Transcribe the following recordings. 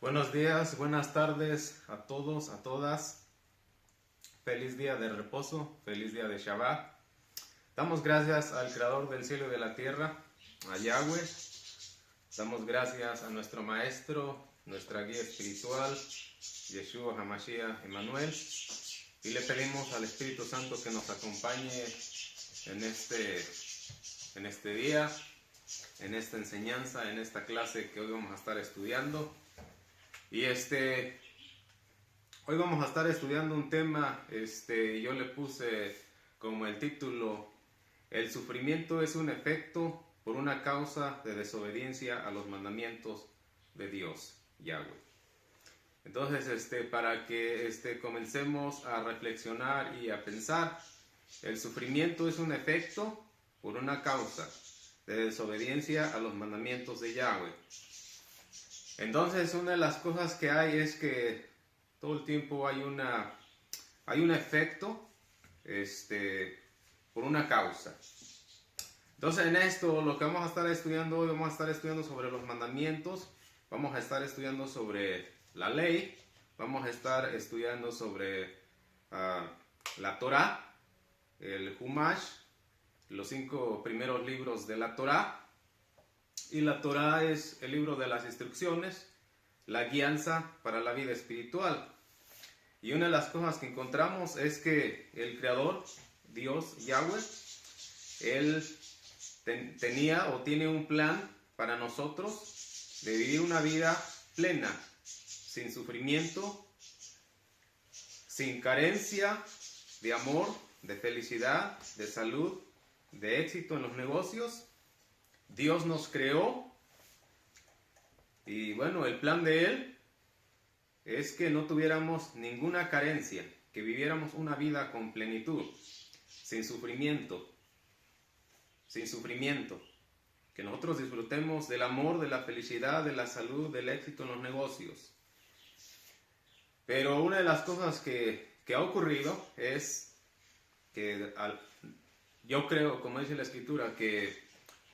Buenos días, buenas tardes a todos, a todas. Feliz día de reposo, feliz día de Shabbat. Damos gracias al Creador del cielo y de la tierra, a Yahweh. Damos gracias a nuestro Maestro, nuestra guía espiritual, Yeshua HaMashiach Emmanuel. Y le pedimos al Espíritu Santo que nos acompañe en este día, en esta enseñanza, en esta clase que hoy vamos a estar estudiando. Y hoy vamos a estar estudiando un tema, yo le puse como el título: el sufrimiento es un efecto por una causa de desobediencia a los mandamientos de Dios, Yahweh. Entonces, para que comencemos a reflexionar y a pensar, el sufrimiento es un efecto por una causa de desobediencia a los mandamientos de Yahweh. Entonces, una de las cosas que hay es que todo el tiempo hay un efecto por una causa. Entonces, en esto, lo que vamos a estar estudiando hoy, vamos a estar estudiando sobre los mandamientos, vamos a estar estudiando sobre la ley, vamos a estar estudiando sobre la Torah, el Humash, los 5 primeros libros de la Torah. Y la Torah es el libro de las instrucciones, la guianza para la vida espiritual. Y una de las cosas que encontramos es que el Creador, Dios, Yahweh, Él tenía o tiene un plan para nosotros de vivir una vida plena, sin sufrimiento, sin carencia de amor, de felicidad, de salud, de éxito en los negocios. Dios nos creó y bueno, el plan de Él es que no tuviéramos ninguna carencia, que viviéramos una vida con plenitud, sin sufrimiento, que nosotros disfrutemos del amor, de la felicidad, de la salud, del éxito en los negocios. Pero una de las cosas que ha ocurrido es que yo creo, como dice la Escritura, que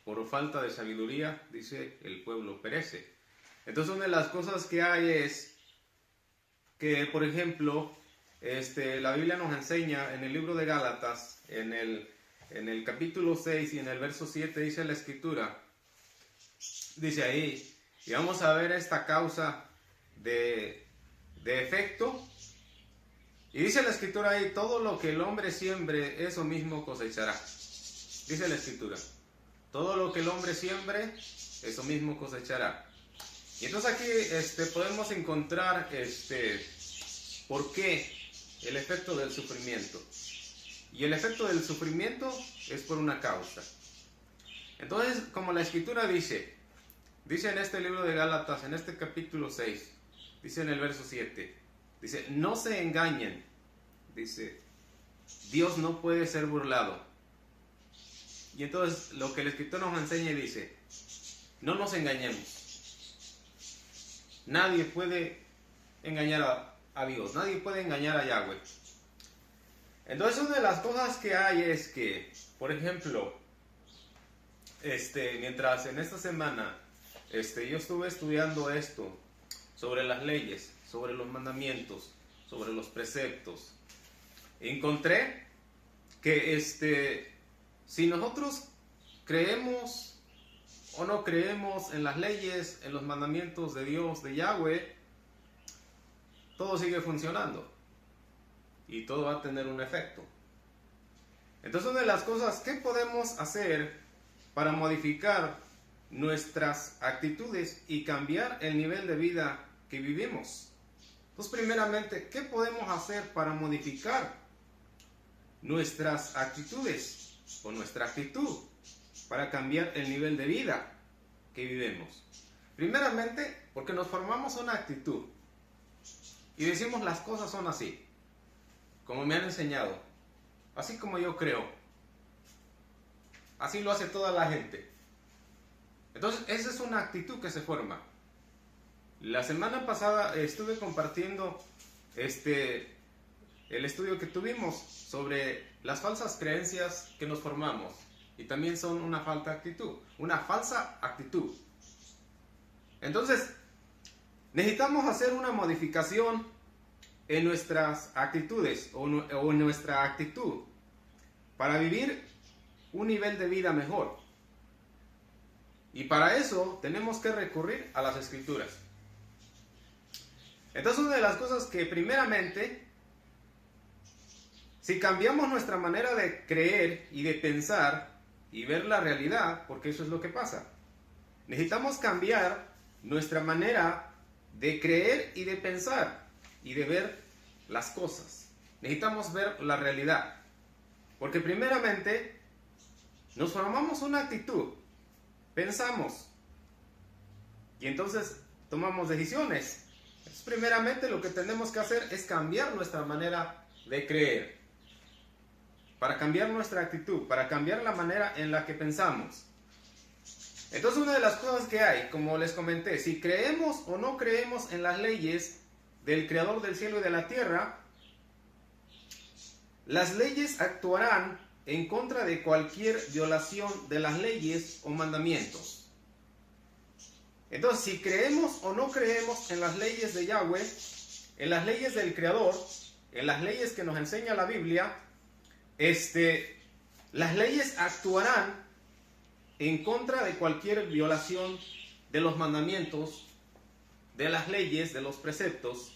por falta de sabiduría, dice, el pueblo perece. Entonces, una de las cosas que hay es que, por ejemplo, la Biblia nos enseña en el libro de Gálatas, en el capítulo 6 y en el verso 7, dice la Escritura, dice ahí, y vamos a ver esta causa de efecto, y dice la Escritura ahí, todo lo que el hombre siembre, eso mismo cosechará. Dice la Escritura. Todo lo que el hombre siembre, eso mismo cosechará. Y entonces aquí podemos encontrar por qué el efecto del sufrimiento. Y el efecto del sufrimiento es por una causa. Entonces, como la Escritura dice en este libro de Gálatas, en este capítulo 6, dice en el verso 7, dice, no se engañen, dice, Dios no puede ser burlado. Y entonces lo que el Escritor nos enseña y dice, no nos engañemos. Nadie puede engañar a Dios, nadie puede engañar a Yahweh. Entonces una de las cosas que hay es que, por ejemplo, mientras en esta semana yo estuve estudiando esto, sobre las leyes, sobre los mandamientos, sobre los preceptos, encontré que si nosotros creemos o no creemos en las leyes, en los mandamientos de Dios, de Yahweh, todo sigue funcionando y todo va a tener un efecto. Entonces, una de las cosas que podemos hacer para modificar nuestras actitudes y cambiar el nivel de vida que vivimos. Pues primeramente, ¿qué podemos hacer para modificar nuestras actitudes o nuestra actitud para cambiar el nivel de vida que vivimos? Primeramente, porque nos formamos una actitud y decimos las cosas son así, como me han enseñado, así como yo creo, así lo hace toda la gente. Entonces, esa es una actitud que se forma. La semana pasada estuve compartiendo el estudio que tuvimos sobre las falsas creencias que nos formamos y también son una falsa actitud. Entonces, necesitamos hacer una modificación en nuestras actitudes o en nuestra actitud para vivir un nivel de vida mejor. Y para eso tenemos que recurrir a las Escrituras. Entonces, una de las cosas que primeramente, si cambiamos nuestra manera de creer y de pensar y ver la realidad, porque eso es lo que pasa, necesitamos cambiar nuestra manera de creer y de pensar y de ver las cosas. Necesitamos ver la realidad, porque primeramente nos formamos una actitud, pensamos y entonces tomamos decisiones. Entonces, primeramente lo que tenemos que hacer es cambiar nuestra manera de creer, para cambiar nuestra actitud, para cambiar la manera en la que pensamos. Entonces, una de las cosas que hay, como les comenté, si creemos o no creemos en las leyes del Creador del cielo y de la tierra, las leyes actuarán en contra de cualquier violación de las leyes o mandamientos. Entonces, si creemos o no creemos en las leyes de Yahweh, en las leyes del Creador, en las leyes que nos enseña la Biblia, las leyes actuarán en contra de cualquier violación de los mandamientos, de las leyes, de los preceptos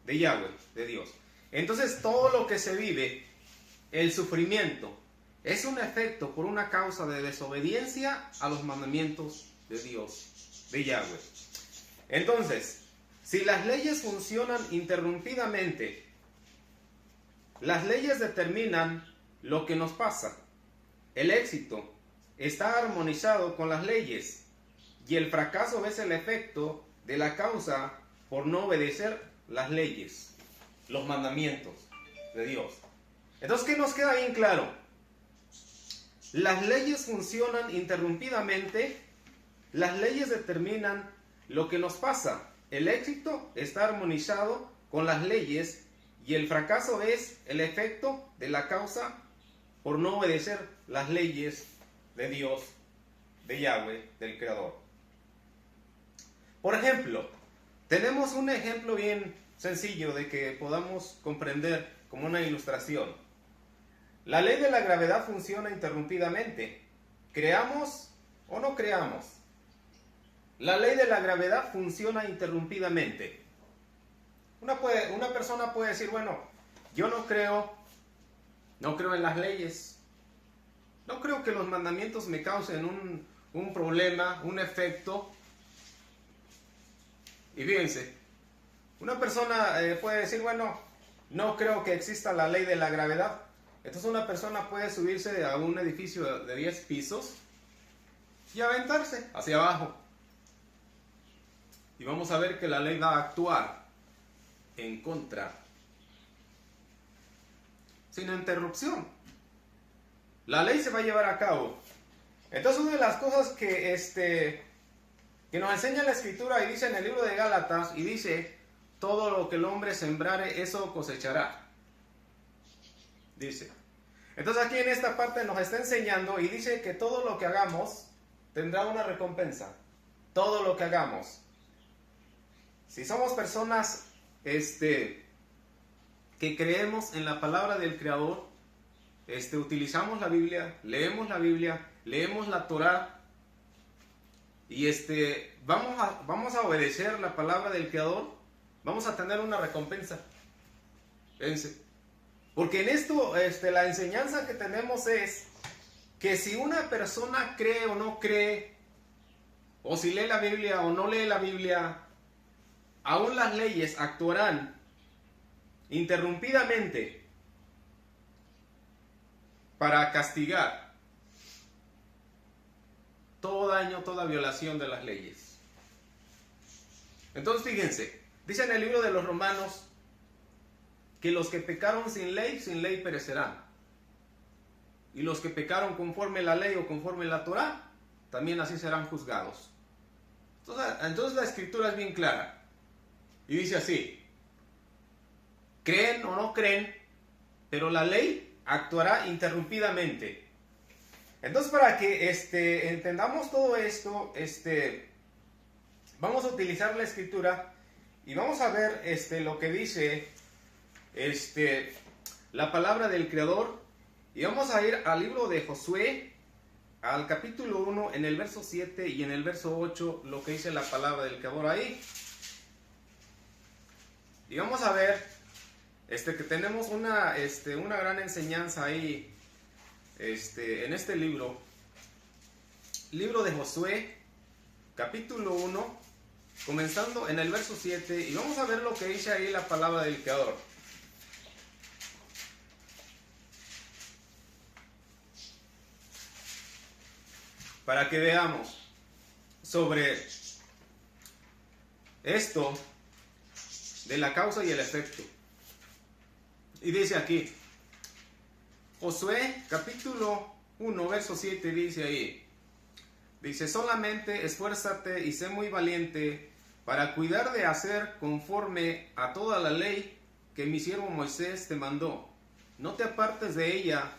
de Yahweh, de Dios. Entonces, todo lo que se vive, el sufrimiento, es un efecto por una causa de desobediencia a los mandamientos de Dios, de Yahweh. Entonces, si las leyes funcionan interrumpidamente, las leyes determinan lo que nos pasa. El éxito está armonizado con las leyes y el fracaso es el efecto de la causa por no obedecer las leyes, los mandamientos de Dios. Entonces, ¿qué nos queda bien claro? Las leyes funcionan interrumpidamente, las leyes determinan lo que nos pasa. El éxito está armonizado con las leyes y el fracaso es el efecto de la causa por no obedecer las leyes de Dios, de Yahweh, del Creador. Por ejemplo, tenemos un ejemplo bien sencillo de que podamos comprender como una ilustración. La ley de la gravedad funciona interrumpidamente. ¿Creamos o no creamos? La ley de la gravedad funciona interrumpidamente. Una persona puede decir, bueno, yo no creo en las leyes. No creo que los mandamientos me causen un problema, un efecto. Y fíjense, una persona puede decir, bueno, no creo que exista la ley de la gravedad. Entonces una persona puede subirse a un edificio de 10 pisos y aventarse hacia abajo. Y vamos a ver que la ley va a actuar en contra, sin interrupción. La ley se va a llevar a cabo. Entonces, una de las cosas que nos enseña la Escritura, y dice en el libro de Gálatas, y dice, todo lo que el hombre sembrare, eso cosechará. Dice. Entonces aquí en esta parte nos está enseñando y dice que todo lo que hagamos tendrá una recompensa. Todo lo que hagamos. Si somos personas que creemos en la palabra del Creador, utilizamos la Biblia, leemos la Torá y vamos a obedecer la palabra del Creador, vamos a tener una recompensa. Fíjense. Porque en esto la enseñanza que tenemos es que si una persona cree o no cree, o si lee la Biblia o no lee la Biblia, aún las leyes actuarán interrumpidamente para castigar todo daño, toda violación de las leyes. Entonces fíjense, dice en el libro de los Romanos que los que pecaron sin ley perecerán. Y los que pecaron conforme la ley o conforme la Torá, también así serán juzgados. Entonces la Escritura es bien clara. Y dice así, creen o no creen, pero la ley actuará interrumpidamente. Entonces, para que entendamos todo esto, vamos a utilizar la escritura y vamos a ver lo que dice la palabra del Creador. Y vamos a ir al libro de Josué, al capítulo 1, en el verso 7 y en el verso 8, lo que dice la palabra del Creador ahí. Y vamos a ver que tenemos una gran enseñanza ahí en este libro de Josué, capítulo 1, comenzando en el verso 7, y vamos a ver lo que dice ahí la palabra del Creador. Para que veamos sobre esto de la causa y el efecto. Y dice aquí, Josué capítulo 1, verso 7, dice ahí, dice, solamente esfuérzate y sé muy valiente para cuidar de hacer conforme a toda la ley que mi siervo Moisés te mandó. No te apartes de ella,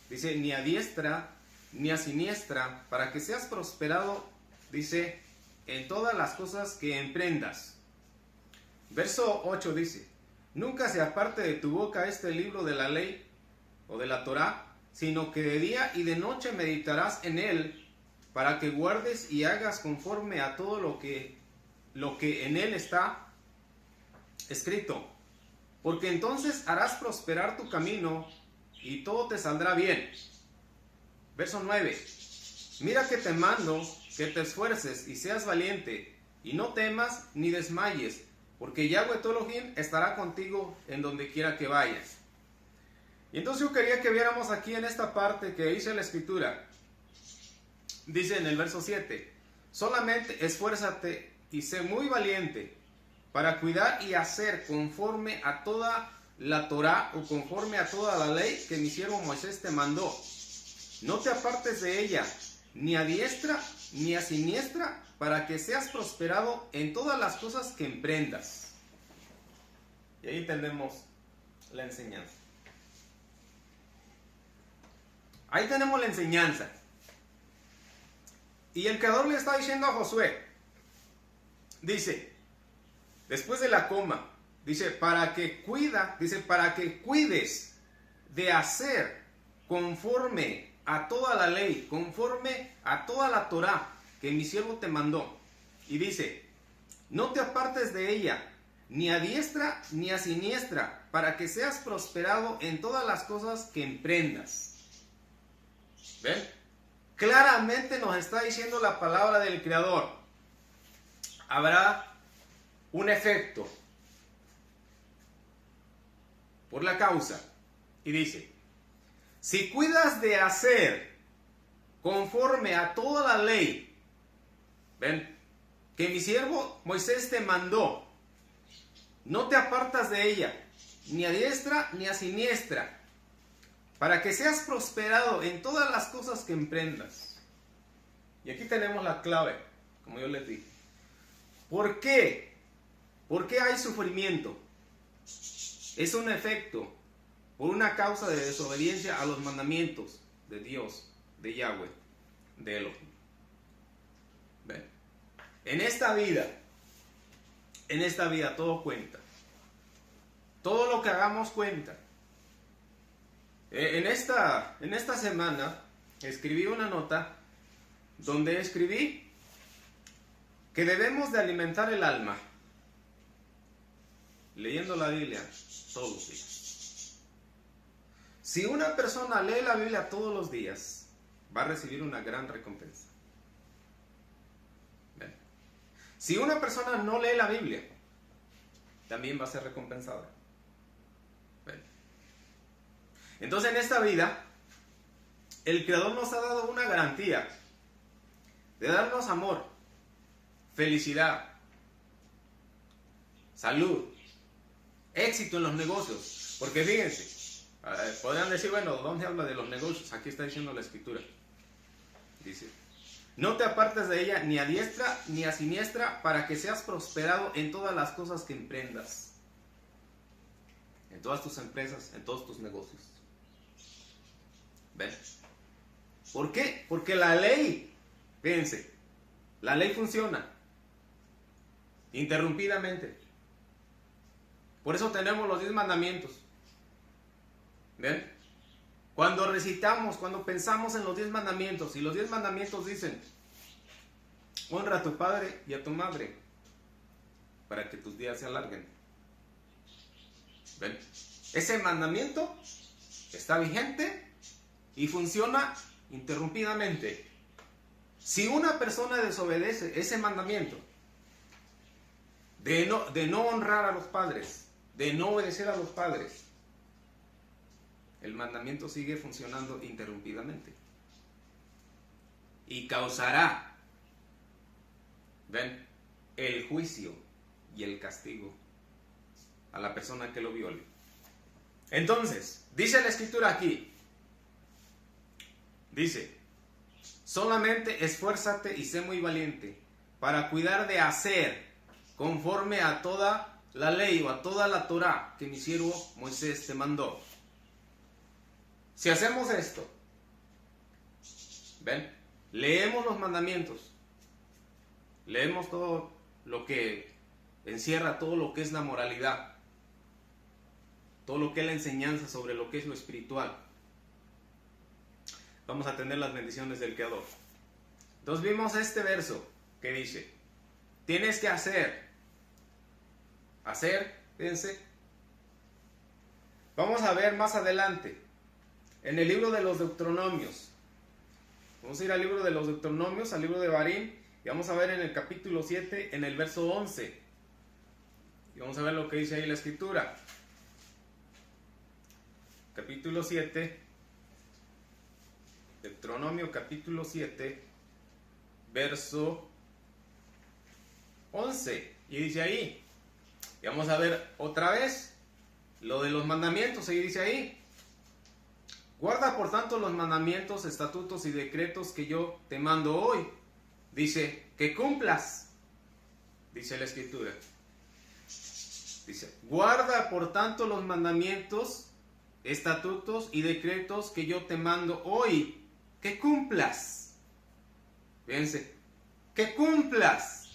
dice, ni a diestra ni a siniestra, para que seas prosperado, dice, en todas las cosas que emprendas. Verso 8 dice, nunca se aparte de tu boca este libro de la ley o de la Torá, sino que de día y de noche meditarás en él, para que guardes y hagas conforme a todo lo que en él está escrito. Porque entonces harás prosperar tu camino y todo te saldrá bien. Verso 9. Mira que te mando que te esfuerces y seas valiente, y no temas ni desmayes, porque Yahweh tu Elohim estará contigo en donde quiera que vayas. Y entonces yo quería que viéramos aquí en esta parte que dice la escritura. Dice en el verso 7, solamente esfuérzate y sé muy valiente para cuidar y hacer conforme a toda la Torá o conforme a toda la ley que mi siervo Moisés te mandó. No te apartes de ella, ni a diestra ni a siniestra, para que seas prosperado en todas las cosas que emprendas. Y ahí tenemos la enseñanza. Ahí tenemos la enseñanza. Y el Creador le está diciendo a Josué, dice, después de la coma, dice, para que cuides de hacer conforme a toda la ley, conforme a toda la Torá que mi siervo te mandó. Y dice, no te apartes de ella, ni a diestra ni a siniestra, para que seas prosperado en todas las cosas que emprendas. ¿Ven? Claramente nos está diciendo la palabra del Creador. Habrá un efecto por la causa. Y dice, si cuidas de hacer conforme a toda la ley, ven, que mi siervo Moisés te mandó, no te apartas de ella, ni a diestra ni a siniestra, para que seas prosperado en todas las cosas que emprendas. Y aquí tenemos la clave, como yo les dije. ¿Por qué? ¿Por qué hay sufrimiento? Es un efecto por una causa de desobediencia a los mandamientos de Dios, de Yahweh, de Elohim. ¿Ven? En esta vida todo cuenta. Todo lo que hagamos cuenta. En esta semana escribí una nota donde escribí que debemos de alimentar el alma leyendo la Biblia todos los días. Si una persona lee la Biblia todos los días, va a recibir una gran recompensa. ¿Ven? Si una persona no lee la Biblia, también va a ser recompensada. ¿Ven? Entonces en esta vida, el Creador nos ha dado una garantía de darnos amor, felicidad, salud, éxito en los negocios. Porque fíjense, podrán decir, bueno, ¿dónde habla de los negocios? Aquí está diciendo la Escritura. Dice, no te apartes de ella ni a diestra ni a siniestra, para que seas prosperado en todas las cosas que emprendas. En todas tus empresas, en todos tus negocios. ¿Ven? ¿Por qué? Porque la ley, fíjense, la ley funciona. interrumpidamente. Por eso tenemos los 10 mandamientos. ¿Ven? Cuando recitamos, cuando pensamos en los 10 mandamientos, y los 10 mandamientos dicen: honra a tu padre y a tu madre, para que tus días se alarguen. ¿Ven? Ese mandamiento está vigente y funciona interrumpidamente. Si una persona desobedece ese mandamiento de no honrar a los padres, de no obedecer a los padres, el mandamiento sigue funcionando interrumpidamente y causará, ven, el juicio y el castigo a la persona que lo viole. Entonces, dice la escritura aquí, dice: solamente esfuérzate y sé muy valiente para cuidar de hacer conforme a toda la ley o a toda la Torá que mi siervo Moisés te mandó. Si hacemos esto, ven, leemos los mandamientos, leemos todo lo que encierra, todo lo que es la moralidad, todo lo que es la enseñanza sobre lo que es lo espiritual, vamos a tener las bendiciones del Creador. Entonces vimos este verso que dice: tienes que hacer, fíjense. Vamos a ver más adelante en el libro de los Deuteronomios. Vamos a ir al libro de los Deuteronomios, al libro de Barín, y vamos a ver en el capítulo 7, en el verso 11. Y vamos a ver lo que dice ahí la escritura. Capítulo 7, Deuteronomio capítulo 7, verso 11. Y dice ahí, y vamos a ver otra vez lo de los mandamientos. Y dice ahí: guarda por tanto los mandamientos, estatutos y decretos que yo te mando hoy. Dice, que cumplas. Dice la escritura. Dice, guarda por tanto los mandamientos, estatutos y decretos que yo te mando hoy. Que cumplas. Fíjense, que cumplas.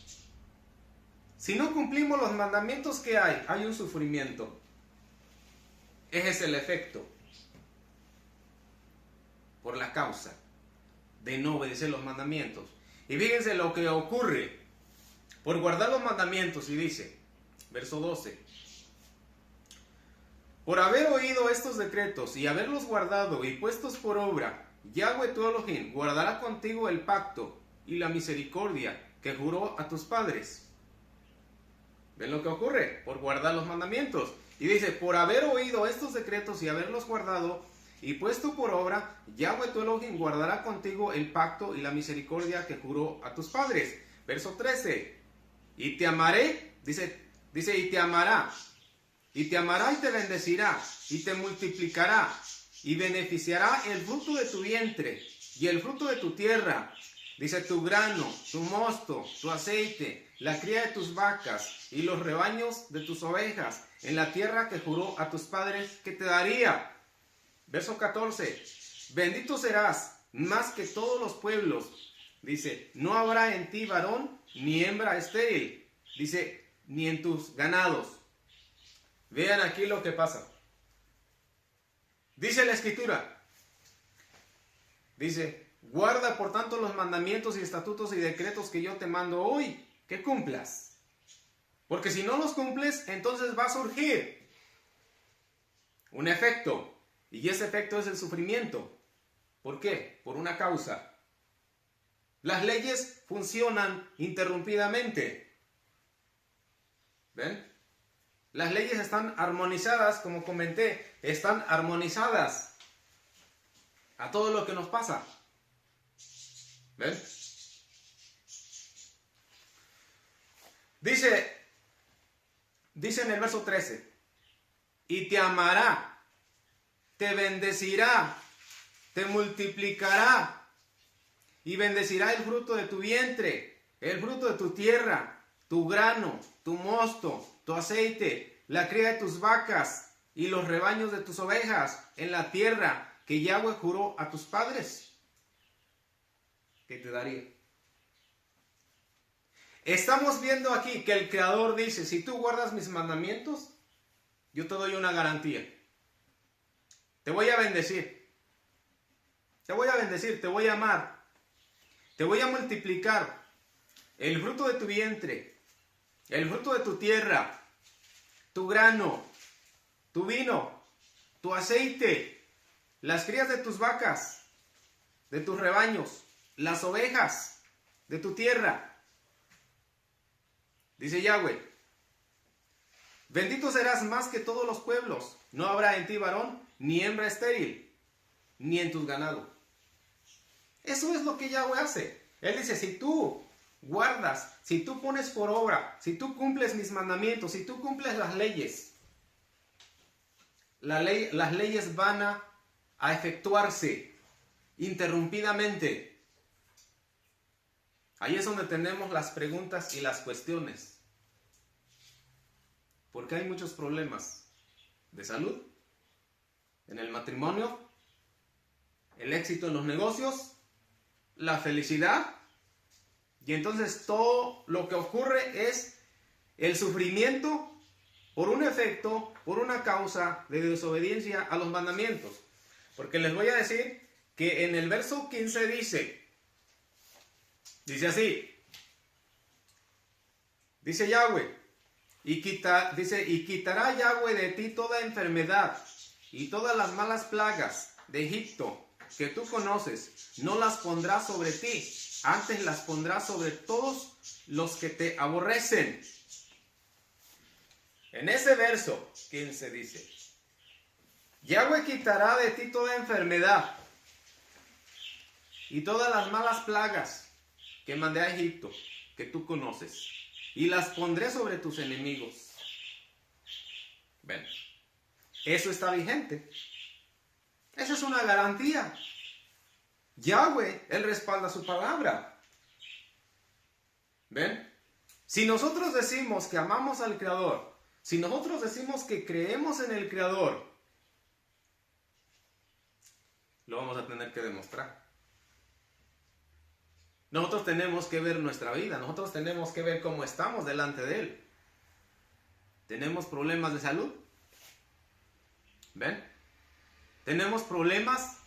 Si no cumplimos los mandamientos, ¿qué hay? Hay un sufrimiento. Ese es el efecto. Por la causa de no obedecer los mandamientos. Y fíjense lo que ocurre por guardar los mandamientos. Y dice, verso 12: por haber oído estos decretos y haberlos guardado y puestos por obra, Yahweh tu Elohim guardará contigo el pacto y la misericordia que juró a tus padres. ¿Ven lo que ocurre? Por guardar los mandamientos. Y dice, por haber oído estos decretos y haberlos guardado y puesto por obra, Yahweh tu Elohim guardará contigo el pacto y la misericordia que juró a tus padres. Verso 13. Y te amaré, dice, y te amará. Y te amará y te bendecirá, y te multiplicará, y beneficiará el fruto de tu vientre, y el fruto de tu tierra. Dice, tu grano, tu mosto, tu aceite, la cría de tus vacas, y los rebaños de tus ovejas, en la tierra que juró a tus padres que te daría. Verso 14. Bendito serás más que todos los pueblos. Dice, no habrá en ti varón ni hembra estéril. Dice, ni en tus ganados. Vean aquí lo que pasa. Dice la escritura. Dice, guarda por tanto los mandamientos y estatutos y decretos que yo te mando hoy, que cumplas. Porque si no los cumples, entonces va a surgir un efecto. Y ese efecto es el sufrimiento. ¿Por qué? Por una causa. Las leyes funcionan interrumpidamente. ¿Ven? Las leyes están armonizadas, como comenté, están armonizadas a todo lo que nos pasa. ¿Ven? Dice en el verso 13, y te amará, te bendecirá, te multiplicará, y bendecirá el fruto de tu vientre, el fruto de tu tierra, tu grano, tu mosto, tu aceite, la cría de tus vacas y los rebaños de tus ovejas en la tierra que Yahweh juró a tus padres que te daría. Estamos viendo aquí que el Creador dice, si tú guardas mis mandamientos, yo te doy una garantía. Te voy a bendecir. Te voy a bendecir, te voy a amar. Te voy a multiplicar el fruto de tu vientre, el fruto de tu tierra, tu grano, tu vino, tu aceite, las crías de tus vacas, de tus rebaños, las ovejas de tu tierra. Dice Yahweh, bendito serás más que todos los pueblos. No habrá en ti varón, ni hembra estéril, ni en tus ganados. Eso es lo que Yahweh hace. Él dice, si tú guardas, si tú pones por obra, si tú cumples mis mandamientos, si tú cumples las leyes, las leyes van a efectuarse interrumpidamente. Ahí es donde tenemos las preguntas y las cuestiones. Porque hay muchos problemas de salud, en el matrimonio, el éxito en los negocios, la felicidad. Y entonces todo lo que ocurre es el sufrimiento por un efecto, por una causa de desobediencia a los mandamientos. Porque les voy a decir que en el verso 15 dice así, dice Yahweh, y quitará Yahweh de ti toda enfermedad y todas las malas plagas de Egipto que tú conoces, no las pondrá sobre ti, antes las pondrá sobre todos los que te aborrecen. En ese verso 15 dice, Yahweh quitará de ti toda enfermedad y todas las malas plagas que mandé a Egipto, que tú conoces, y las pondré sobre tus enemigos. Ven, eso está vigente. Esa es una garantía. Yahweh, Él respalda su palabra. ¿Ven? Si nosotros decimos que amamos al Creador, si nosotros decimos que creemos en el Creador, lo vamos a tener que demostrar. Nosotros tenemos que ver nuestra vida, nosotros tenemos que ver cómo estamos delante de Él. ¿Tenemos problemas de salud? ¿Ven? ¿Tenemos problemas?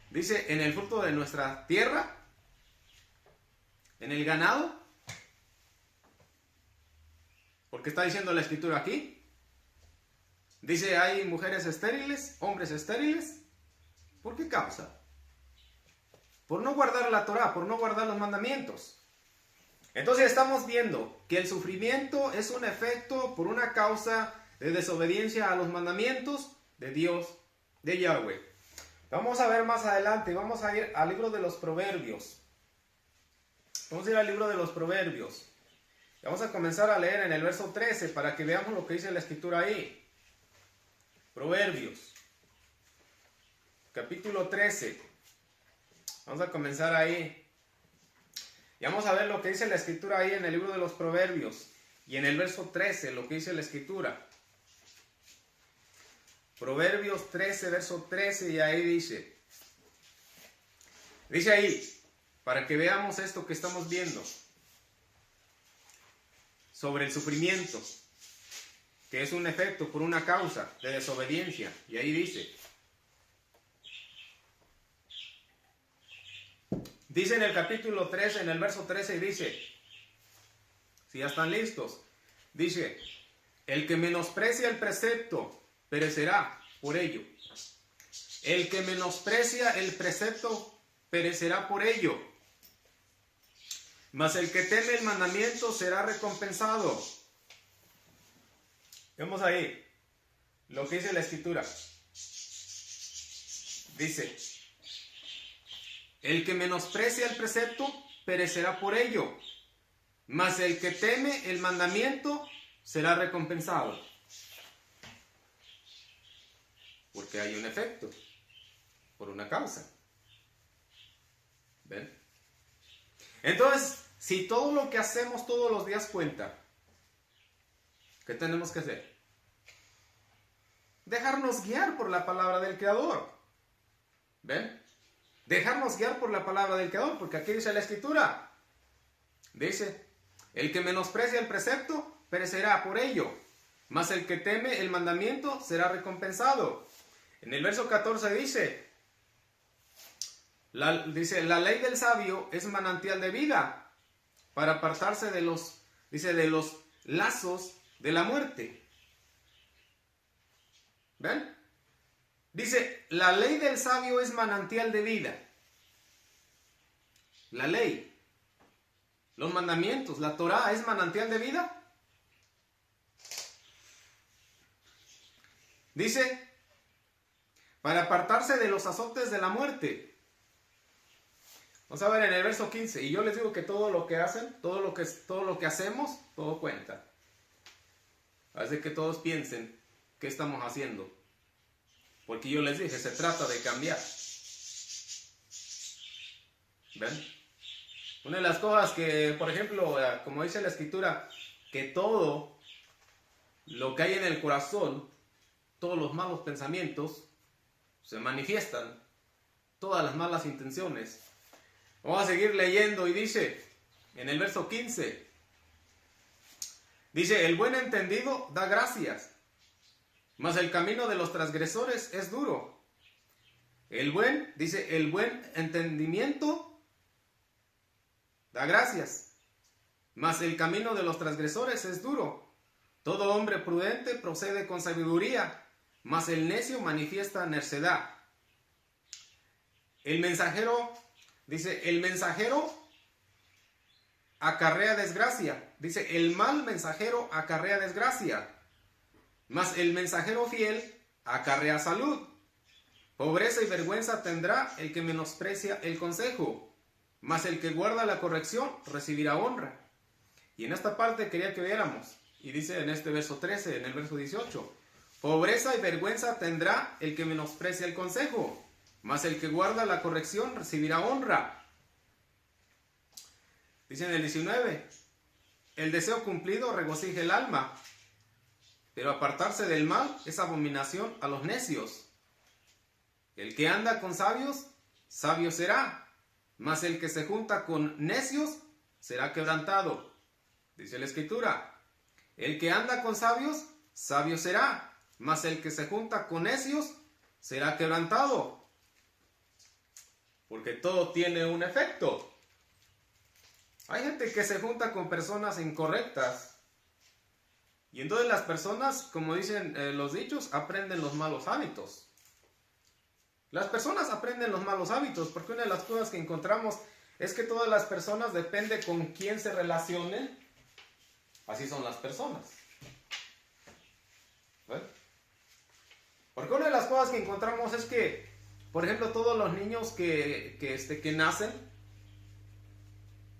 Dice, en el fruto de nuestra tierra, en el ganado. Porque está diciendo la Escritura aquí. Dice, hay mujeres estériles, hombres estériles. ¿Por qué causa? Por no guardar la Torá, por no guardar los mandamientos. Entonces estamos viendo que el sufrimiento es un efecto por una causa de desobediencia a los mandamientos de Dios, de Yahweh. Vamos a ver más adelante, vamos a ir al libro de los Proverbios. Vamos a ir al libro de los Proverbios. Vamos a comenzar a leer en el verso 13 para que veamos lo que dice la Escritura ahí. Proverbios, capítulo 13. Vamos a comenzar ahí. Y vamos a ver lo que dice la Escritura ahí en el libro de los Proverbios. Y en el verso 13, lo que dice la Escritura. Proverbios 13, verso 13, y ahí dice. Dice ahí, para que veamos esto que estamos viendo. Sobre el sufrimiento, que es un efecto por una causa de desobediencia. Y ahí dice. Dice en el capítulo 13, en el verso 13, dice, si ya están listos, dice, el que menosprecia el precepto perecerá por ello. El que menosprecia el precepto perecerá por ello. Mas el que teme el mandamiento será recompensado. Vemos ahí lo que dice la Escritura. Dice, el que menosprecia el precepto perecerá por ello, mas el que teme el mandamiento será recompensado. Porque hay un efecto, por una causa. ¿Ven? Entonces, si todo lo que hacemos todos los días cuenta, ¿qué tenemos que hacer? Dejarnos guiar por la palabra del Creador. ¿Ven? Dejarnos guiar por la palabra del Creador, porque aquí dice la Escritura. Dice, el que menosprecia el precepto perecerá por ello, mas el que teme el mandamiento será recompensado. En el verso 14 dice, la ley del sabio es manantial de vida para apartarse de los lazos de la muerte. ¿Ven? Dice, la ley del sabio es manantial de vida. La ley, los mandamientos, la Torá es manantial de vida. Dice, para apartarse de los azotes de la muerte. Vamos a ver en el verso 15. Y yo les digo que todo lo que hacen, todo lo que hacemos, todo cuenta. Así que todos piensen qué estamos haciendo. Porque yo les dije, se trata de cambiar. ¿Ven? Una de las cosas que, por ejemplo, como dice la Escritura, que todo lo que hay en el corazón, todos los malos pensamientos, se manifiestan, todas las malas intenciones. Vamos a seguir leyendo y dice, en el verso 15, dice, el buen entendido da gracias, mas el camino de los transgresores es duro. El buen entendimiento da gracias, mas el camino de los transgresores es duro. Todo hombre prudente procede con sabiduría, mas el necio manifiesta necedad. El mensajero acarrea desgracia. Dice, el mal mensajero acarrea desgracia, mas el mensajero fiel acarrea salud. Pobreza y vergüenza tendrá el que menosprecia el consejo, mas el que guarda la corrección recibirá honra. Y en esta parte quería que viéramos, y dice en este verso 13, en el verso 18, pobreza y vergüenza tendrá el que menosprecia el consejo, mas el que guarda la corrección recibirá honra. Dice en el 19, el deseo cumplido regocija el alma, pero apartarse del mal es abominación a los necios. El que anda con sabios, sabio será, mas el que se junta con necios será quebrantado. Dice la Escritura, el que anda con sabios, sabio será, mas el que se junta con necios será quebrantado. Porque todo tiene un efecto. Hay gente que se junta con personas incorrectas. Y entonces las personas, como dicen los dichos, aprenden los malos hábitos. Las personas aprenden los malos hábitos porque una de las cosas que encontramos es que todas las personas, depende con quién se relacionen, así son las personas. ¿Ven? Porque una de las cosas que encontramos es que, por ejemplo, todos los niños que nacen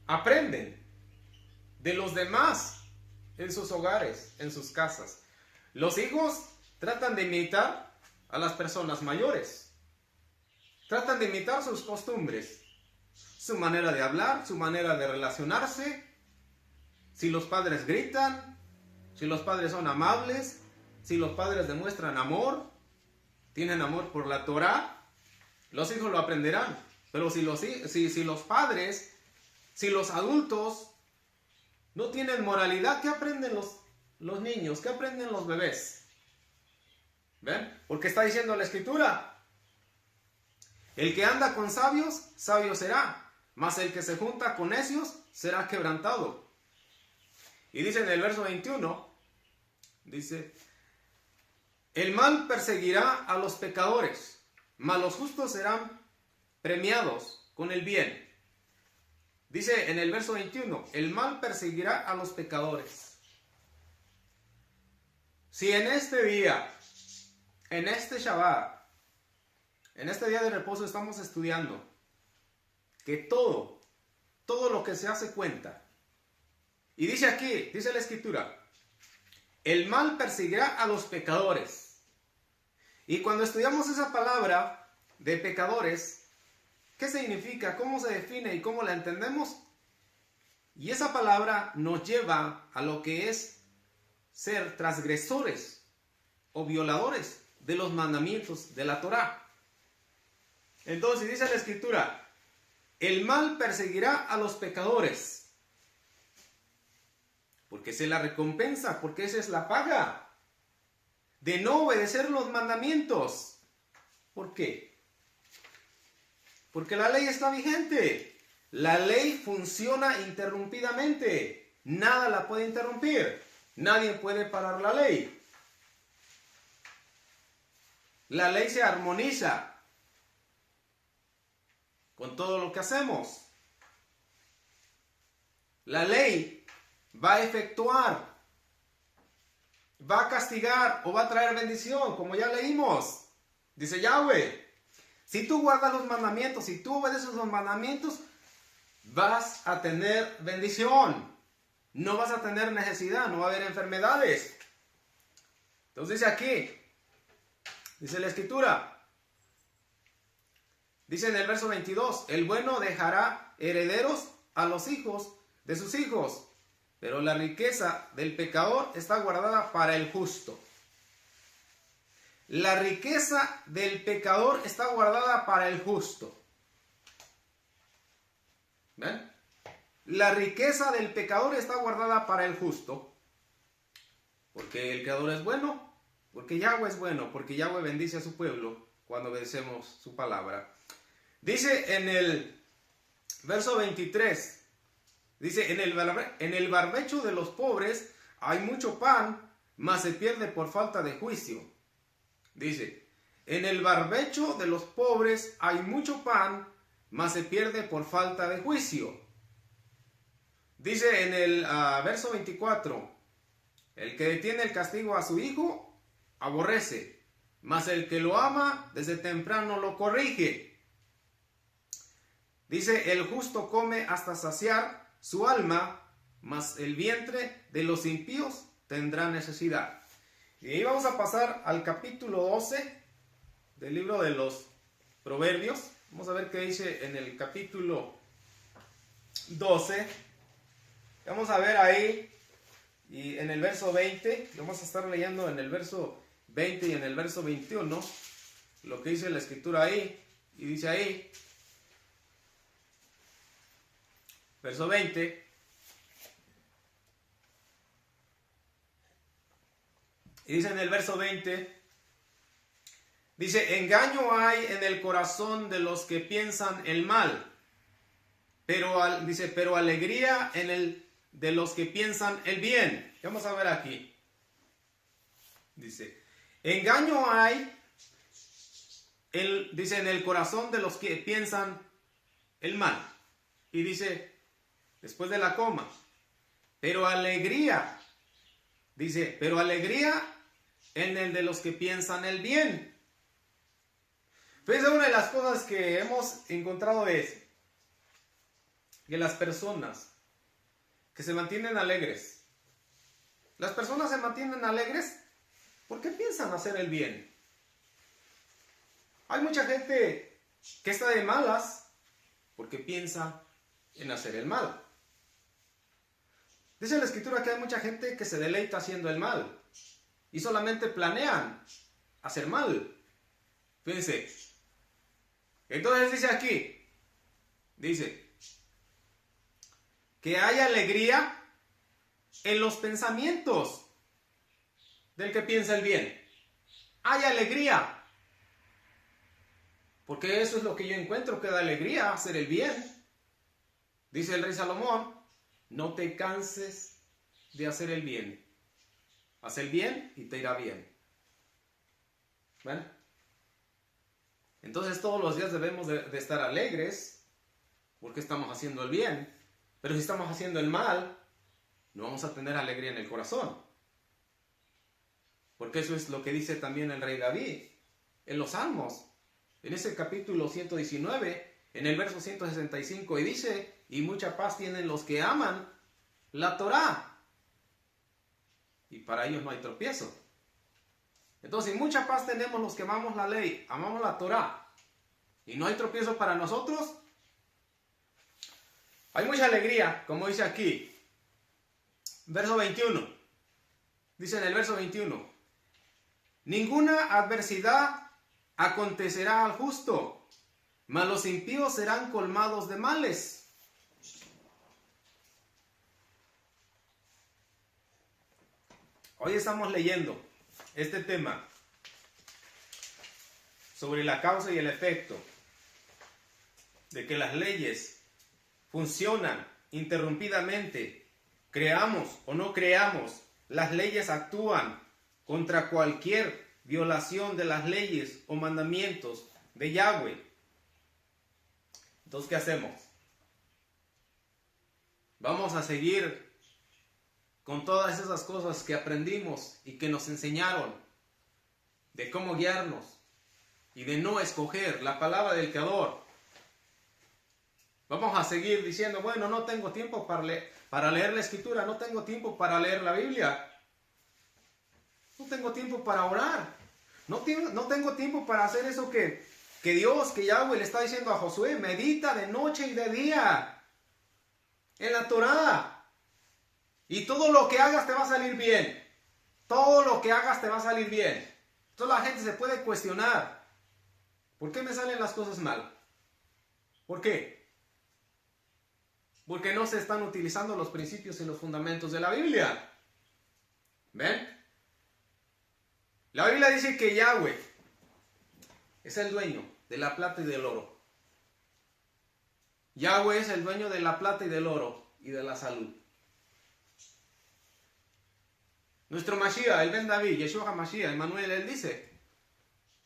aprenden de los demás en sus hogares, en sus casas. Los hijos tratan de imitar a las personas mayores. Tratan de imitar sus costumbres, su manera de hablar, su manera de relacionarse. Si los padres gritan, si los padres son amables, si los padres demuestran amor, tienen amor por la Torá, los hijos lo aprenderán. Pero si los padres, si los adultos no tienen moralidad, ¿qué aprenden los niños? ¿Qué aprenden los bebés? ¿Ven? Porque está diciendo la Escritura, el que anda con sabios, sabio será, mas el que se junta con necios será quebrantado. Y dice en el verso 21, dice, el mal perseguirá a los pecadores, mas los justos serán premiados con el bien. Dice en el verso 21, el mal perseguirá a los pecadores. Si en este día, en este Shabbat, en este día de reposo estamos estudiando que todo lo que se hace cuenta. Y dice aquí, dice la Escritura, el mal perseguirá a los pecadores. Y cuando estudiamos esa palabra de pecadores, ¿qué significa? ¿Cómo se define y cómo la entendemos? Y esa palabra nos lleva a lo que es ser transgresores o violadores de los mandamientos de la Torá. Entonces dice la Escritura, el mal perseguirá a los pecadores. Porque esa es la recompensa, porque esa es la paga de no obedecer los mandamientos. ¿Por qué? Porque la ley está vigente. La ley funciona interrumpidamente. Nada la puede interrumpir. Nadie puede parar la ley. La ley se armoniza con todo lo que hacemos. La ley va a efectuar, va a castigar o va a traer bendición, como ya leímos. Dice Yahweh, si tú guardas los mandamientos, si tú obedeces los mandamientos, vas a tener bendición. No vas a tener necesidad, no va a haber enfermedades. Entonces dice aquí, dice la Escritura, dice en el verso 22, el bueno dejará herederos a los hijos de sus hijos, pero la riqueza del pecador está guardada para el justo. La riqueza del pecador está guardada para el justo. ¿Ven? La riqueza del pecador está guardada para el justo. Porque el Creador es bueno, porque Yahweh es bueno, porque Yahweh bendice a su pueblo cuando obedecemos su palabra. Dice en el verso 23, dice, en el barbecho de los pobres hay mucho pan, mas se pierde por falta de juicio. Dice, en el barbecho de los pobres hay mucho pan, mas se pierde por falta de juicio. Dice en el verso 24, el que detiene el castigo a su hijo, aborrece, mas el que lo ama, desde temprano lo corrige. Dice, el justo come hasta saciar su alma, mas el vientre de los impíos tendrá necesidad. Y ahí vamos a pasar al capítulo 12 del libro de los Proverbios. Vamos a ver qué dice en el capítulo 12. Vamos a ver ahí, y en el verso 20, vamos a estar leyendo en el verso 20 y en el verso 21, lo que dice la Escritura ahí, y dice ahí, verso 20, y dice en el verso 20, dice, engaño hay en el corazón de los que piensan el mal, pero alegría en el de los que piensan el bien. Vamos a ver aquí. Dice, engaño hay, dice, en el corazón de los que piensan el mal. Y dice, después de la coma, pero alegría, dice, pero alegría en el de los que piensan el bien. Fíjense, una de las cosas que hemos encontrado es que las personas que se mantienen alegres, las personas se mantienen alegres porque piensan hacer el bien. Hay mucha gente que está de malas porque piensa en hacer el mal. Dice la Escritura que hay mucha gente que se deleita haciendo el mal y solamente planean hacer mal. Fíjense. Entonces dice aquí, dice, que hay alegría en los pensamientos del que piensa el bien. Hay alegría. Porque eso es lo que yo encuentro que da alegría, hacer el bien. Dice el rey Salomón, no te canses de hacer el bien. Haz el bien y te irá bien. ¿Ven? Entonces todos los días debemos de estar alegres porque estamos haciendo el bien. Pero si estamos haciendo el mal, no vamos a tener alegría en el corazón. Porque eso es lo que dice también el rey David en los Salmos. En ese capítulo 119, en el verso 165, y dice, y mucha paz tienen los que aman la Torá. Y para ellos no hay tropiezo. Entonces, mucha paz tenemos los que amamos la ley, amamos la Torá. Y no hay tropiezo para nosotros. Hay mucha alegría, como dice aquí. Verso 21. Dice en el verso 21. Ninguna adversidad acontecerá al justo, mas los impíos serán colmados de males. Hoy estamos leyendo este tema sobre la causa y el efecto de que las leyes funcionan interrumpidamente. Creamos o no creamos, las leyes actúan contra cualquier violación de las leyes o mandamientos de Yahweh. Entonces, ¿qué hacemos? Vamos a seguir con todas esas cosas que aprendimos y que nos enseñaron de cómo guiarnos y de no escoger la palabra del Creador. Vamos a seguir diciendo, bueno, no tengo tiempo para leer la Escritura, no tengo tiempo para leer la Biblia, no tengo tiempo para orar, no tengo tiempo para hacer eso que Dios, que Yahweh le está diciendo a Josué, medita de noche y de día en la Torá. Y todo lo que hagas te va a salir bien. Todo lo que hagas te va a salir bien. Entonces la gente se puede cuestionar, ¿por qué me salen las cosas mal? ¿Por qué? Porque no se están utilizando los principios y los fundamentos de la Biblia. ¿Ven? La Biblia dice que Yahweh es el dueño de la plata y del oro. Yahweh es el dueño de la plata y del oro y de la salud. Nuestro Mashiach, el Ben David, Yeshua HaMashiach, Emmanuel, él dice,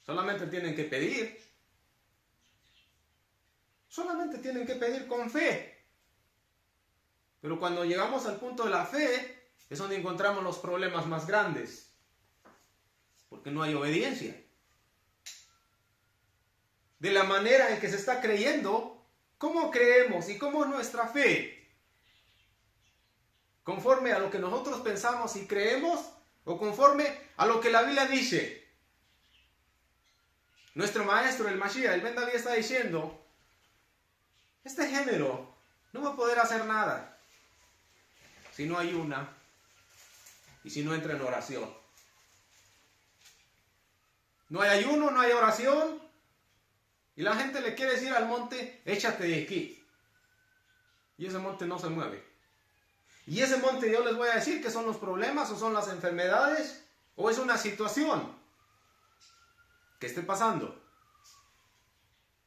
solamente tienen que pedir. Solamente tienen que pedir con fe. Pero cuando llegamos al punto de la fe, es donde encontramos los problemas más grandes. Porque no hay obediencia. De la manera en que se está creyendo, ¿cómo creemos y cómo es nuestra fe? ¿Conforme a lo que nosotros pensamos y creemos o conforme a lo que la Biblia dice? Nuestro maestro, el Mashiach, el Ben David, está diciendo, este género no va a poder hacer nada si no ayuna y si no entra en oración. No hay ayuno, no hay oración, y la gente le quiere decir al monte, échate de aquí. Y ese monte no se mueve. Y ese monte yo les voy a decir que son los problemas o son las enfermedades o es una situación que esté pasando.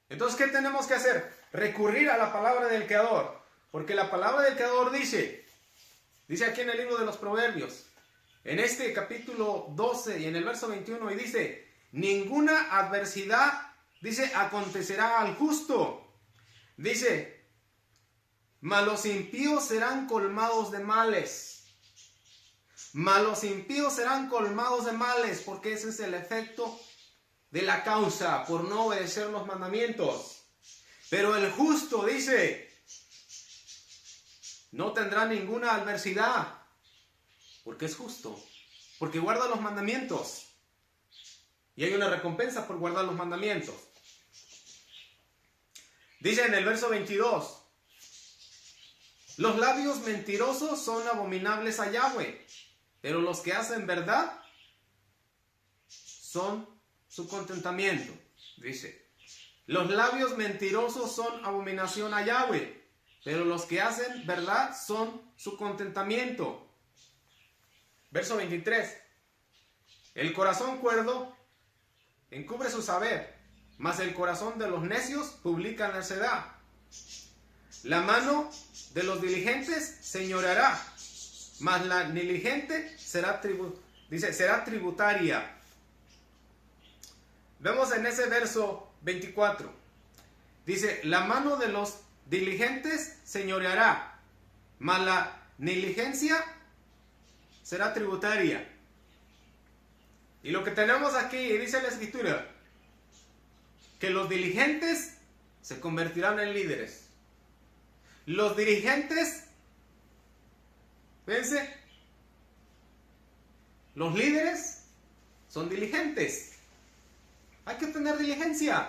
Entonces, ¿qué tenemos que hacer? Recurrir a la palabra del Creador. Porque la palabra del Creador dice aquí en el libro de los Proverbios, en este capítulo 12 y en el verso 21, y dice, ninguna adversidad, dice, acontecerá al justo. Dice, mas los impíos serán colmados de males. Mas los impíos serán colmados de males, porque ese es el efecto de la causa por no obedecer los mandamientos. Pero el justo, dice, no tendrá ninguna adversidad, porque es justo, porque guarda los mandamientos. Y hay una recompensa por guardar los mandamientos. Dice en el verso 22, los labios mentirosos son abominables a Yahweh, pero los que hacen verdad son su contentamiento. Dice, los labios mentirosos son abominación a Yahweh, pero los que hacen verdad son su contentamiento. Verso 23, el corazón cuerdo encubre su saber, mas el corazón de los necios publica necedad. La mano de los diligentes señoreará, mas la negligente será tributaria. Vemos en ese verso 24. Dice, la mano de los diligentes señoreará, mas la negligencia será tributaria. Y lo que tenemos aquí, dice la Escritura, que los diligentes se convertirán en líderes. Los dirigentes, fíjense, los líderes son diligentes. Hay que tener diligencia.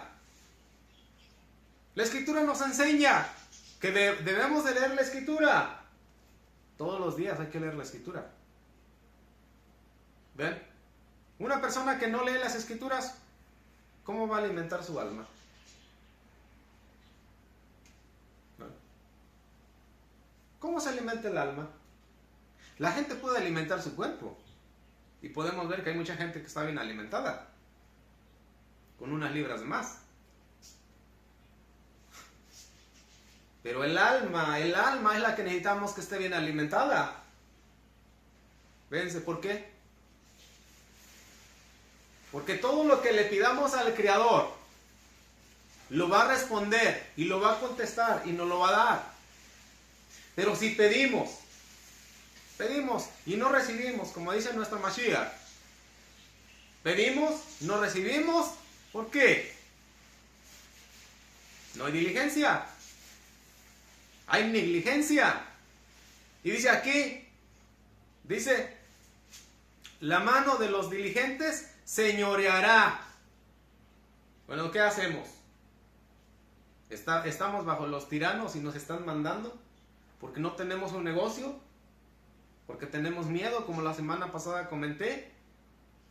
La Escritura nos enseña que debemos de leer la Escritura. Todos los días hay que leer la Escritura. ¿Ven? Una persona que no lee las Escrituras, ¿cómo va a alimentar su alma? ¿Cómo se alimenta el alma? La gente puede alimentar su cuerpo, Y podemos ver que hay mucha gente que está bien alimentada, con unas libras de más. Pero el alma es la que necesitamos que esté bien alimentada. Véanse, ¿por qué? Porque todo lo que le pidamos al Creador, lo va a responder y lo va a contestar y nos lo va a dar. Pero si pedimos y no recibimos, como dice nuestra Mashiach, pedimos, no recibimos, ¿por qué? No hay diligencia, hay negligencia. Y dice aquí, dice, la mano de los diligentes señoreará. Bueno, ¿qué hacemos? ¿Estamos bajo los tiranos y nos están mandando? ¿Porque no tenemos un negocio? ¿Porque tenemos miedo? Como la semana pasada comenté.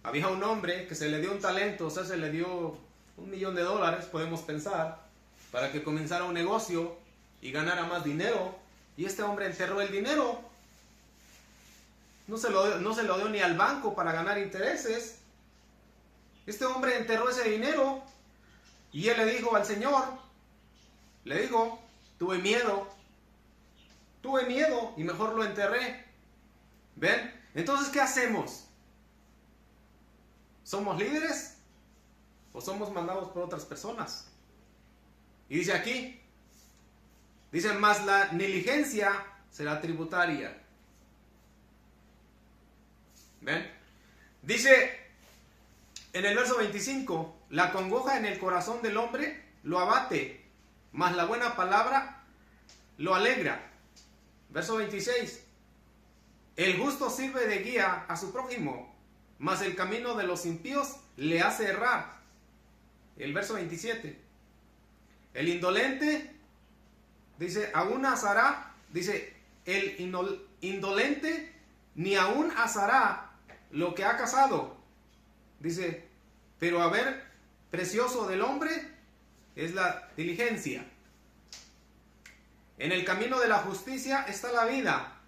Había un hombre que se le dio un talento, o sea, se le dio $1,000,000, podemos pensar, para que comenzara un negocio y ganara más dinero. Y este hombre enterró el dinero. No se lo dio ni al banco para ganar intereses. Este hombre enterró ese dinero. Y él le dijo al Señor, le dijo, tuve miedo y mejor lo enterré. ¿Ven? Entonces, ¿qué hacemos? ¿Somos líderes o somos mandados por otras personas? Y dice aquí, dice, más la negligencia será tributaria. ¿Ven? Dice en el verso 25, la congoja en el corazón del hombre lo abate, mas la buena palabra lo alegra. Verso 26, el justo sirve de guía a su prójimo, mas el camino de los impíos le hace errar. El verso 27, el indolente, dice, aún asará, dice, el indolente ni aún asará lo que ha cazado. Dice, pero a ver, precioso del hombre es la diligencia. En el camino de la justicia está la vida,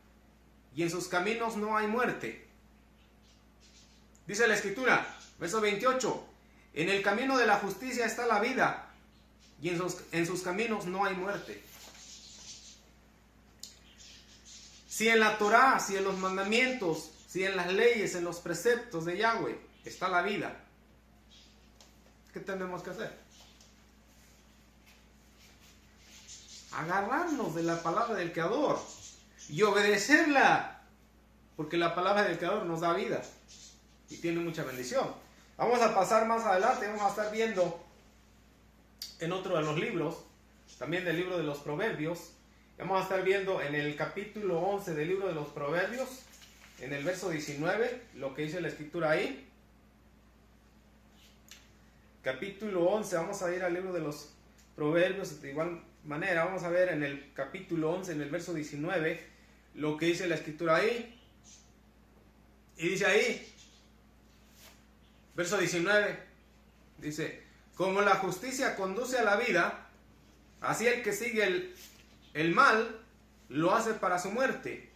y en sus caminos no hay muerte. Dice la Escritura, verso 28, en el camino de la justicia está la vida, y en sus caminos no hay muerte. Si en la Torá, si en los mandamientos, si en las leyes, en los preceptos de Yahweh está la vida, ¿qué tenemos que hacer? Agarrarnos de la palabra del Creador y obedecerla, porque la palabra del Creador nos da vida y tiene mucha bendición. Vamos a pasar más adelante, vamos a estar viendo en otro de los libros, también del libro de los Proverbios. Vamos a estar viendo en el capítulo 11 del libro de los Proverbios, en el verso 19, lo que dice la Escritura ahí. Capítulo 11, vamos a ir al libro de los Proverbios de igual manera. Vamos a ver en el capítulo 11, en el verso 19, lo que dice la Escritura ahí. Y dice ahí, verso 19, dice, como la justicia conduce a la vida, así el que sigue el mal lo hace para su muerte.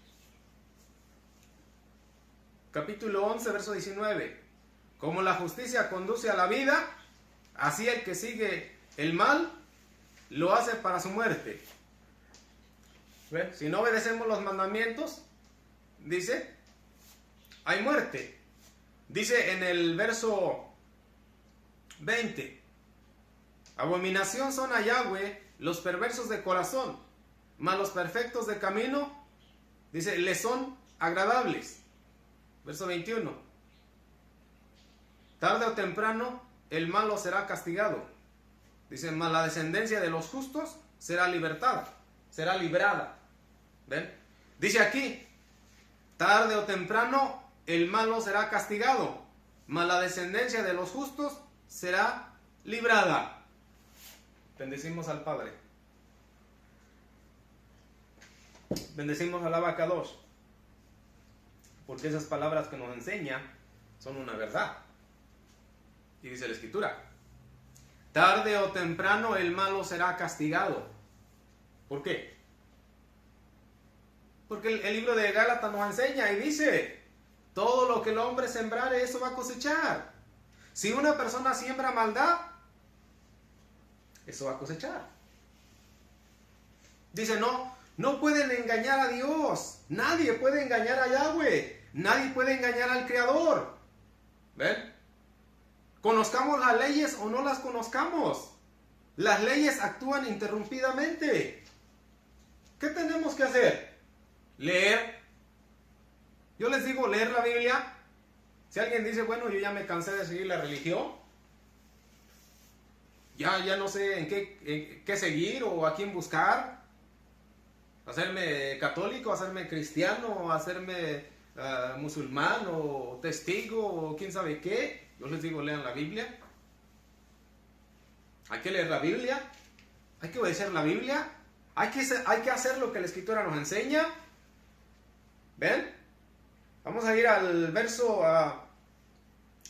Capítulo 11, verso 19, como la justicia conduce a la vida, así el que sigue el mal lo hace para su muerte. ¿Ven? Si no obedecemos los mandamientos, dice, hay muerte. Dice en el verso 20, abominación son a Yahweh los perversos de corazón, mas los perfectos de camino, dice, les son agradables. Verso 21, tarde o temprano el malo será castigado. Dice, mas la descendencia de los justos será libertada, será librada. ¿Ven? Dice aquí, tarde o temprano el malo será castigado, mas la descendencia de los justos será librada. Bendecimos al Padre. Bendecimos al Abacados, porque esas palabras que nos enseña son una verdad. Y dice la Escritura, tarde o temprano el malo será castigado. ¿Por qué? Porque el libro de Gálatas nos enseña y dice, Todo lo que el hombre sembrare, eso va a cosechar. Si una persona siembra maldad, eso va a cosechar. Dice, no pueden engañar a Dios. Nadie puede engañar a Yahweh. Nadie puede engañar al Creador. ¿Ven? Conozcamos las leyes o no las conozcamos. Las leyes actúan interrumpidamente. ¿Qué tenemos que hacer? Leer. Yo les digo, leer la Biblia. Si alguien dice, bueno, yo ya me cansé de seguir la religión, ya no sé en qué seguir o a quién buscar, hacerme católico, hacerme cristiano, hacerme musulmán o testigo o quién sabe qué, yo les digo, lean la Biblia. Hay que leer la Biblia, hay que obedecer la Biblia, hay que hacer lo que la Escritura nos enseña. ¿Ven? Vamos a ir al verso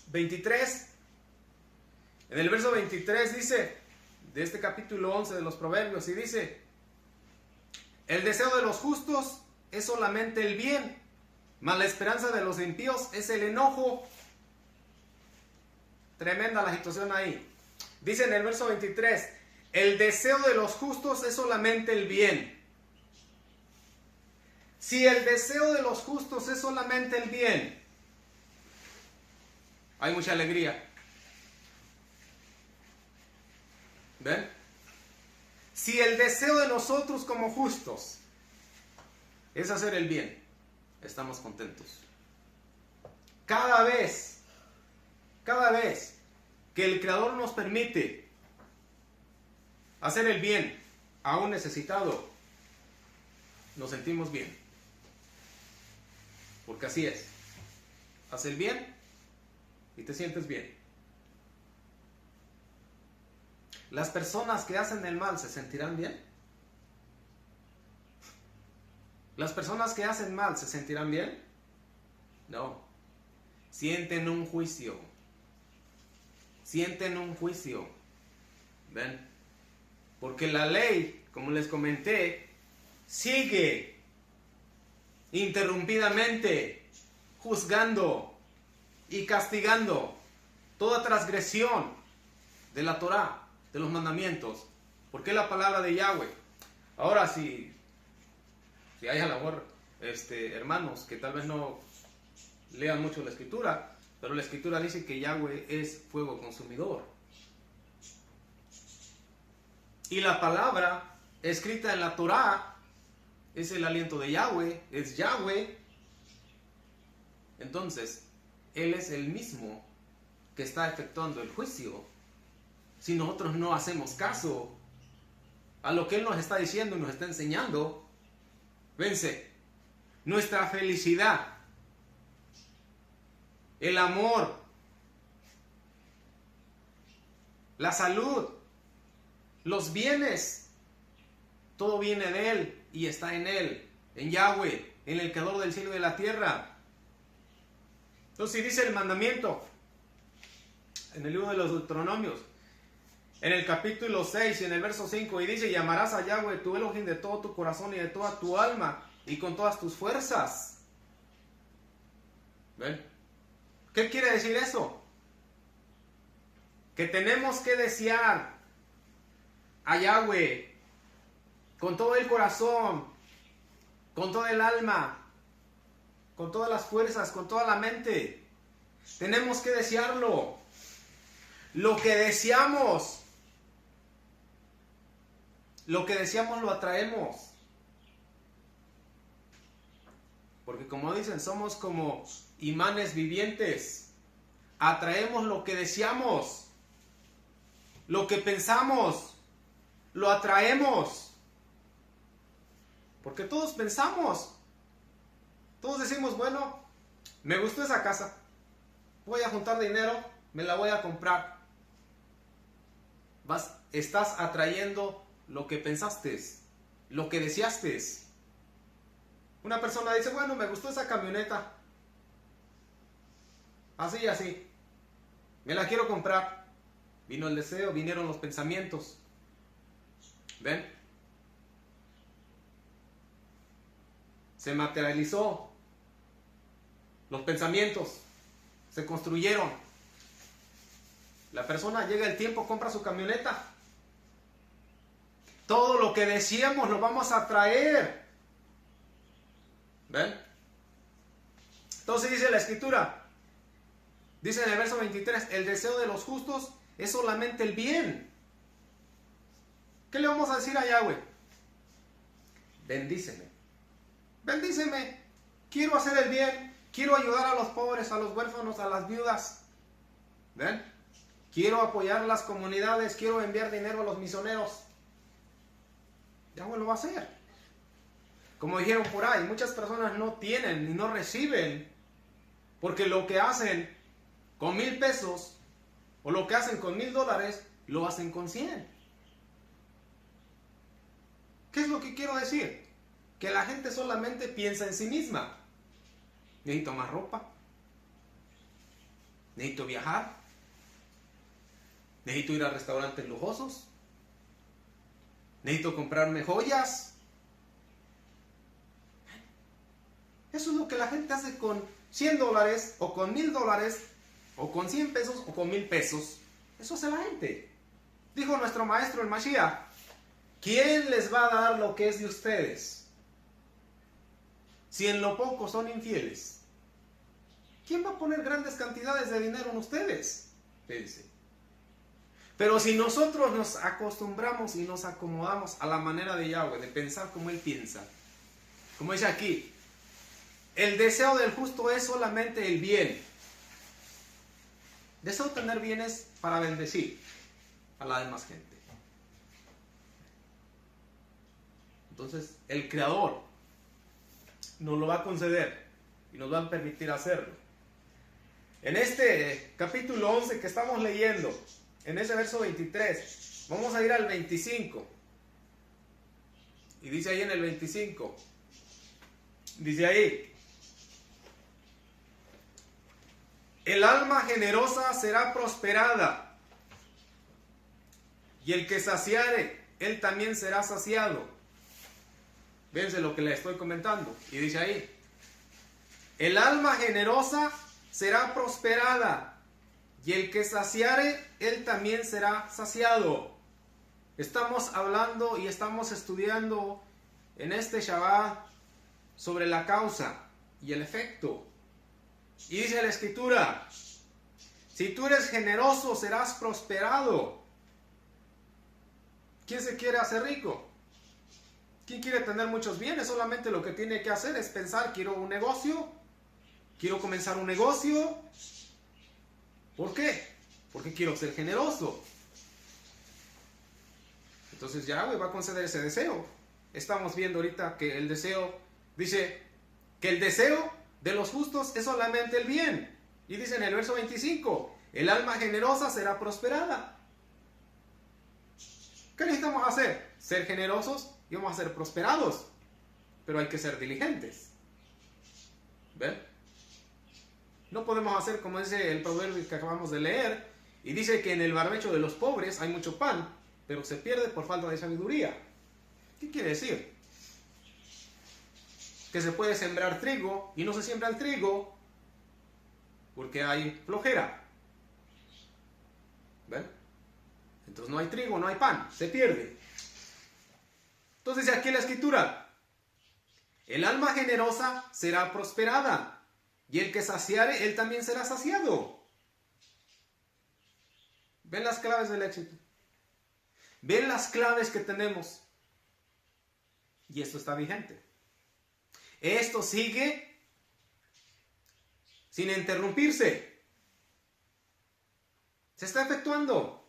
23. En el verso 23 dice, de este capítulo 11 de los Proverbios, y dice, el deseo de los justos es solamente el bien, mas la esperanza de los impíos es el enojo. Tremenda la situación ahí. Dice en el verso 23, el deseo de los justos es solamente el bien. Si el deseo de los justos es solamente el bien, hay mucha alegría. ¿Ven? Si el deseo de nosotros como justos es hacer el bien, estamos contentos. Cada vez que el Creador nos permite hacer el bien a un necesitado, nos sentimos bien. Porque así es. Haz el bien y te sientes bien. ¿Las personas que hacen el mal se sentirán bien? ¿Las personas que hacen mal se sentirán bien? No. Sienten un juicio. Sienten un juicio. ¿Ven? Porque la ley, como les comenté, sigue interrumpidamente juzgando y castigando toda transgresión de la Torá, de los mandamientos, porque es la palabra de Yahweh. Ahora, si hay a la mejor hermanos que tal vez no lean mucho la Escritura, pero la Escritura dice que Yahweh es fuego consumidor. Y la palabra escrita en la Torá es el aliento de Yahweh, es Yahweh. Entonces, Él es el mismo que está efectuando el juicio. Si nosotros no hacemos caso a lo que Él nos está diciendo y nos está enseñando, vence, nuestra felicidad, el amor, la salud, los bienes, todo viene de Él y está en Él, en Yahweh, en el Creador del cielo y de la tierra. Entonces, si dice el mandamiento en el libro de los Deuteronomios, en el capítulo 6 y en el verso 5, y dice, y amarás a Yahweh tu Elohim de todo tu corazón y de toda tu alma y con todas tus fuerzas. ¿Ven? ¿Qué quiere decir eso? Que tenemos que desear a Yahweh con todo el corazón, con toda el alma, con todas las fuerzas, con toda la mente. Tenemos que desearlo. Lo que deseamos lo atraemos. Porque como dicen, somos como imanes vivientes. Atraemos lo que deseamos. Lo que pensamos, lo atraemos. Porque todos pensamos. Todos decimos, bueno, me gustó esa casa. Voy a juntar dinero, me la voy a comprar. Estás atrayendo lo que pensaste, lo que deseaste. Una persona dice, bueno, me gustó esa camioneta. Así y así. Me la quiero comprar. Vino el deseo, vinieron los pensamientos. ¿Ven? Se materializó. Los pensamientos se construyeron. La persona llega el tiempo, compra su camioneta. Todo lo que deseamos lo vamos a traer. ¿Ven? Entonces dice la Escritura, dice en el verso 23, el deseo de los justos es solamente el bien. ¿Qué le vamos a decir a Yahweh? Bendíceme. Bendíceme. Quiero hacer el bien. Quiero ayudar a los pobres, a los huérfanos, a las viudas. ¿Ven? Quiero apoyar las comunidades. Quiero enviar dinero a los misioneros. Yahweh lo va a hacer. Como dijeron por ahí, muchas personas no tienen y no reciben porque lo que hacen con 1,000 pesos o lo que hacen con $1,000 lo hacen con 100. ¿Qué es lo que quiero decir? Que la gente solamente piensa en sí misma. Necesito más ropa. Necesito viajar. Necesito ir a restaurantes lujosos. Necesito comprarme joyas. Eso es lo que la gente hace con $100 o con $1,000 o con 100 pesos o con 1,000 pesos. Eso hace la gente. Dijo nuestro maestro el Mashiach, ¿quién les va a dar lo que es de ustedes? Si en lo poco son infieles, ¿quién va a poner grandes cantidades de dinero en ustedes? Le dice. Pero si nosotros nos acostumbramos y nos acomodamos a la manera de Yahweh, de pensar como Él piensa, como dice aquí, el deseo del justo es solamente el bien. Deseo tener bienes para bendecir a la demás gente. Entonces, el Creador nos lo va a conceder y nos va a permitir hacerlo. En este capítulo 11 que estamos leyendo, en ese verso 23, vamos a ir al 25. Y dice ahí en el 25, dice ahí, el alma generosa será prosperada, y el que saciare, él también será saciado. Véanse lo que le estoy comentando. Y dice ahí, el alma generosa será prosperada, y el que saciare, él también será saciado. Estamos hablando y estamos estudiando en este Shabbat sobre la causa y el efecto. Y dice la Escritura, si tú eres generoso serás prosperado. ¿Quién se quiere hacer rico? ¿Quién quiere tener muchos bienes? Solamente lo que tiene que hacer es pensar, quiero un negocio, quiero comenzar un negocio. ¿Por qué? Porque quiero ser generoso. Entonces Yahweh va a conceder ese deseo. Estamos viendo ahorita que el deseo, dice que el deseo de los justos es solamente el bien. Y dice en el verso 25, el alma generosa será prosperada. ¿Qué necesitamos hacer? Ser generosos y vamos a ser prosperados. Pero hay que ser diligentes. ¿Ven? No podemos hacer como dice el proverbio que acabamos de leer. Y dice que en el barbecho de los pobres hay mucho pan, pero se pierde por falta de sabiduría. ¿Qué quiere decir? Que se puede sembrar trigo y no se siembra el trigo porque hay flojera. ¿Ven? Entonces no hay trigo, no hay pan, se pierde. Entonces dice aquí la Escritura, el alma generosa será prosperada, y el que saciare, él también será saciado. ¿Ven las claves del éxito? ¿Ven las claves que tenemos? Y esto está vigente. Esto sigue sin interrumpirse. Se está efectuando.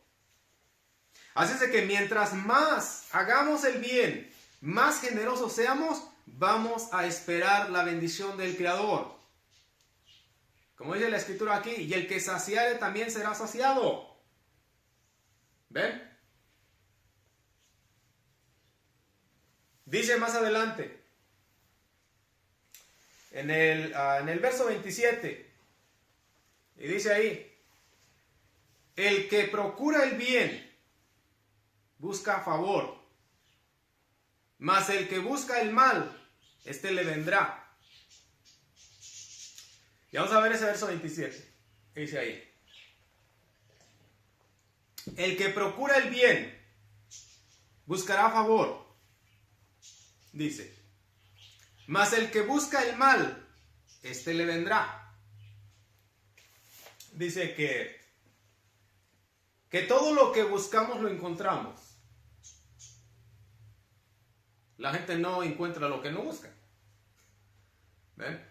Así es de que mientras más hagamos el bien, más generosos seamos, vamos a esperar la bendición del Creador. Como dice la Escritura aquí, y el que saciare también será saciado. ¿Ven? Dice más adelante, en el verso 27, y dice ahí, el que procura el bien busca favor, mas el que busca el mal, este le vendrá. Y vamos a ver ese verso 27. Dice ahí: el que procura el bien buscará favor, dice, mas el que busca el mal, este le vendrá. Dice que todo lo que buscamos lo encontramos. La gente no encuentra lo que no busca. ¿Ven?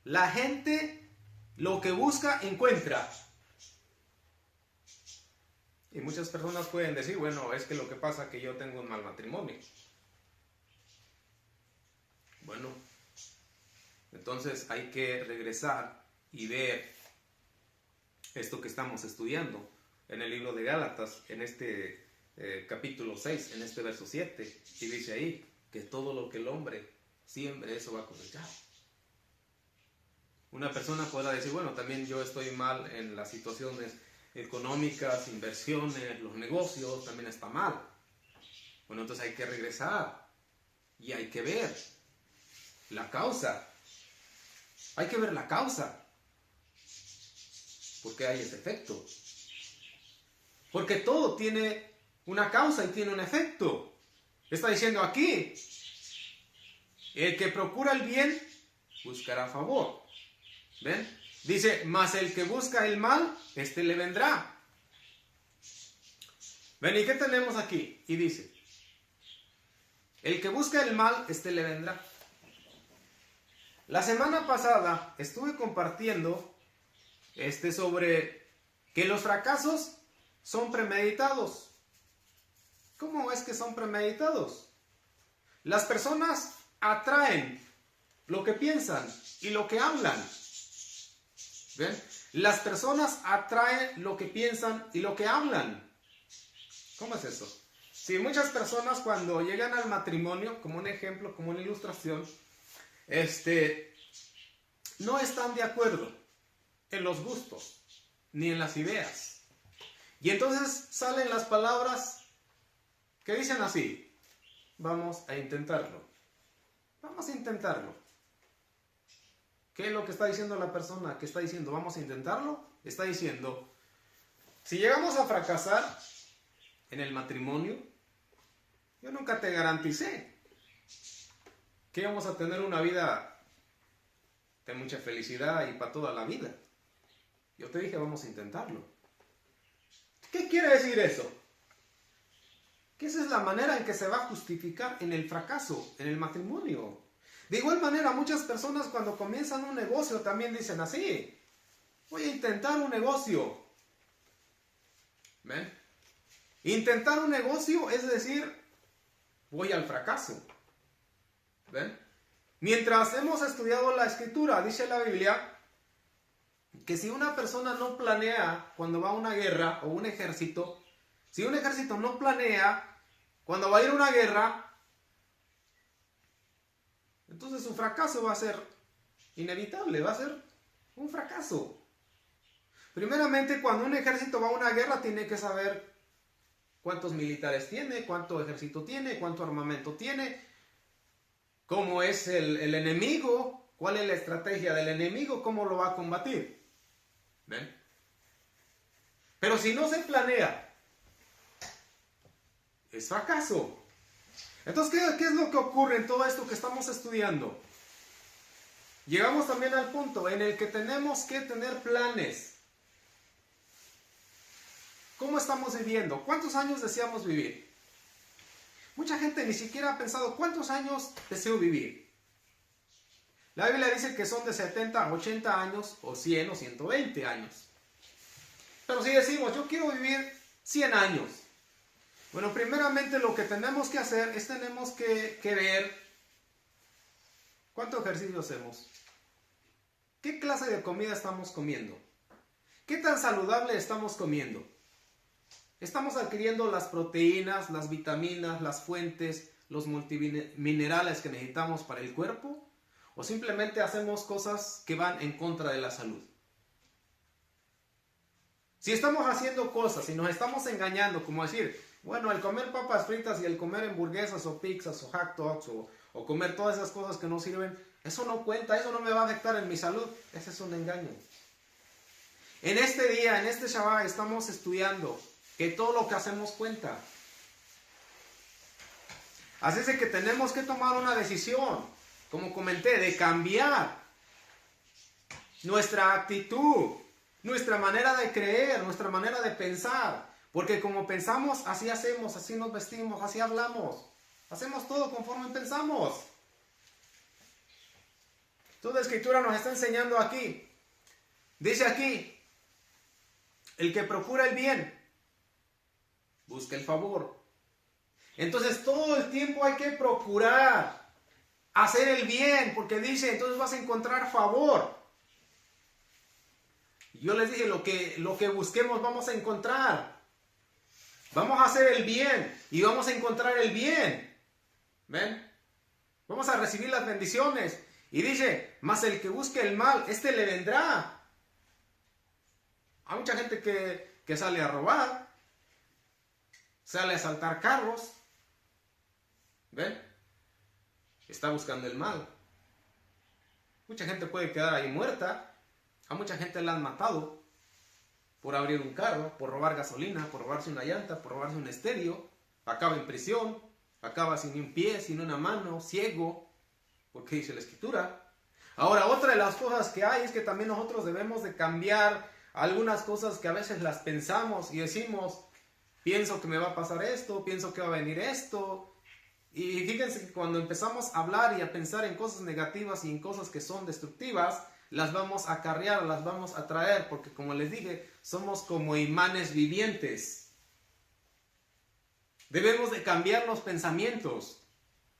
La gente lo que busca encuentra. Y muchas personas pueden decir, bueno, es que lo que pasa es que yo tengo un mal matrimonio. Bueno, entonces hay que regresar y ver esto que estamos estudiando en el libro de Gálatas, en este capítulo 6, en este verso 7. Y dice ahí que todo lo que el hombre siembre, eso va a cosechar. Una persona podrá decir, bueno, también yo estoy mal en las situaciones económicas, inversiones, los negocios, también está mal. Bueno, entonces hay que regresar y hay que ver la causa. Hay que ver la causa. ¿Por qué hay ese efecto? Porque todo tiene una causa y tiene un efecto. Está diciendo aquí, el que procura el bien buscará favor. ¿Ven? Dice, mas el que busca el mal, este le vendrá. ¿Ven? ¿Y qué tenemos aquí? Y dice, el que busca el mal, este le vendrá. La semana pasada estuve compartiendo sobre que los fracasos son premeditados. ¿Cómo es que son premeditados? Las personas atraen lo que piensan y lo que hablan. ¿Ven? Las personas atraen lo que piensan y lo que hablan. ¿Cómo es eso? Sí, muchas personas cuando llegan al matrimonio, como un ejemplo, como una ilustración, no están de acuerdo en los gustos ni en las ideas. Y entonces salen las palabras que dicen así: vamos a intentarlo. Vamos a intentarlo. ¿Qué es lo que está diciendo la persona que está diciendo vamos a intentarlo? Está diciendo, si llegamos a fracasar en el matrimonio, yo nunca te garanticé que íbamos a tener una vida de mucha felicidad y para toda la vida. Yo te dije vamos a intentarlo. ¿Qué quiere decir eso? Que esa es la manera en que se va a justificar en el fracaso, en el matrimonio. De igual manera, muchas personas cuando comienzan un negocio también dicen así: voy a intentar un negocio. ¿Ven? Intentar un negocio es decir, voy al fracaso. ¿Ven? Mientras hemos estudiado la escritura, dice la Biblia que si una persona no planea cuando va a una guerra o un ejército, si un ejército no planea cuando va a ir a una guerra, entonces su fracaso va a ser inevitable, va a ser un fracaso. Primeramente, cuando un ejército va a una guerra, tiene que saber cuántos militares tiene, cuánto ejército tiene, cuánto armamento tiene, cómo es el enemigo, cuál es la estrategia del enemigo, cómo lo va a combatir. ¿Ven? Pero si no se planea, es fracaso. Entonces, ¿qué es lo que ocurre en todo esto que estamos estudiando? Llegamos también al punto en el que tenemos que tener planes. ¿Cómo estamos viviendo? ¿Cuántos años deseamos vivir? Mucha gente ni siquiera ha pensado cuántos años deseo vivir. La Biblia dice que son de 70 a 80 años, o 100 o 120 años. Pero si decimos, yo quiero vivir 100 años. Bueno, primeramente lo que tenemos que hacer es tenemos que ver cuánto ejercicio hacemos. ¿Qué clase de comida estamos comiendo? ¿Qué tan saludable estamos comiendo? ¿Estamos adquiriendo las proteínas, las vitaminas, las fuentes, los multiminerales que necesitamos para el cuerpo? ¿O simplemente hacemos cosas que van en contra de la salud? Si estamos haciendo cosas y nos estamos engañando, como decir, bueno, el comer papas fritas y el comer hamburguesas o pizzas o hot dogs o comer todas esas cosas que no sirven, eso no cuenta, eso no me va a afectar en mi salud. Ese es un engaño. En este día, en este Shabbat, estamos estudiando que todo lo que hacemos cuenta. Así es de que tenemos que tomar una decisión, como comenté, de cambiar nuestra actitud, nuestra manera de creer, nuestra manera de pensar. Porque como pensamos, así hacemos, así nos vestimos, así hablamos. Hacemos todo conforme pensamos. Toda la Escritura nos está enseñando aquí. Dice aquí, el que procura el bien, busca el favor. Entonces todo el tiempo hay que procurar hacer el bien, porque dice, entonces vas a encontrar favor. Yo les dije, lo que busquemos vamos a encontrar. Vamos a hacer el bien y vamos a encontrar el bien. ¿Ven? Vamos a recibir las bendiciones. Y dice, mas el que busque el mal, este le vendrá. Hay mucha gente que sale a robar, sale a asaltar carros. ¿Ven? Está buscando el mal. Mucha gente puede quedar ahí muerta. A mucha gente la han matado por abrir un carro, por robar gasolina, por robarse una llanta, por robarse un estéreo. Acaba en prisión, acaba sin un pie, sin una mano, ciego, porque dice la Escritura. Ahora, otra de las cosas que hay es que también nosotros debemos de cambiar algunas cosas que a veces las pensamos y decimos, pienso que me va a pasar esto, pienso que va a venir esto. Y fíjense que cuando empezamos a hablar y a pensar en cosas negativas y en cosas que son destructivas, las vamos a acarrear, las vamos a traer, porque como les dije, somos como imanes vivientes. Debemos de cambiar los pensamientos,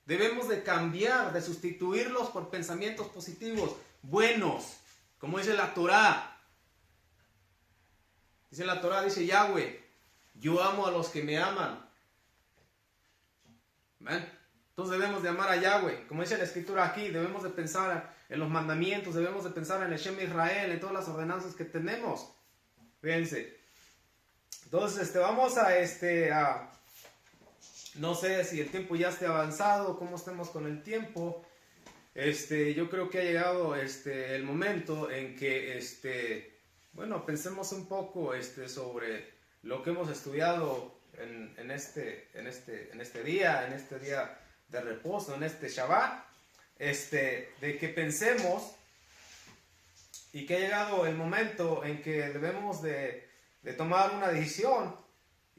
debemos de cambiar, de sustituirlos por pensamientos positivos, buenos, como dice la Torá. Dice la Torá, dice Yahweh, yo amo a los que me aman. ¿Ven? Entonces debemos de amar a Yahweh, como dice la Escritura aquí, debemos de pensar en los mandamientos, debemos de pensar en el Shema Israel, en todas las ordenanzas que tenemos. Fíjense. Entonces, vamos a no sé si el tiempo ya esté avanzado, cómo estemos con el tiempo. Yo creo que ha llegado el momento en que bueno, pensemos un poco sobre lo que hemos estudiado en este día de reposo, en este Shabbat, de que pensemos y que ha llegado el momento en que debemos de tomar una decisión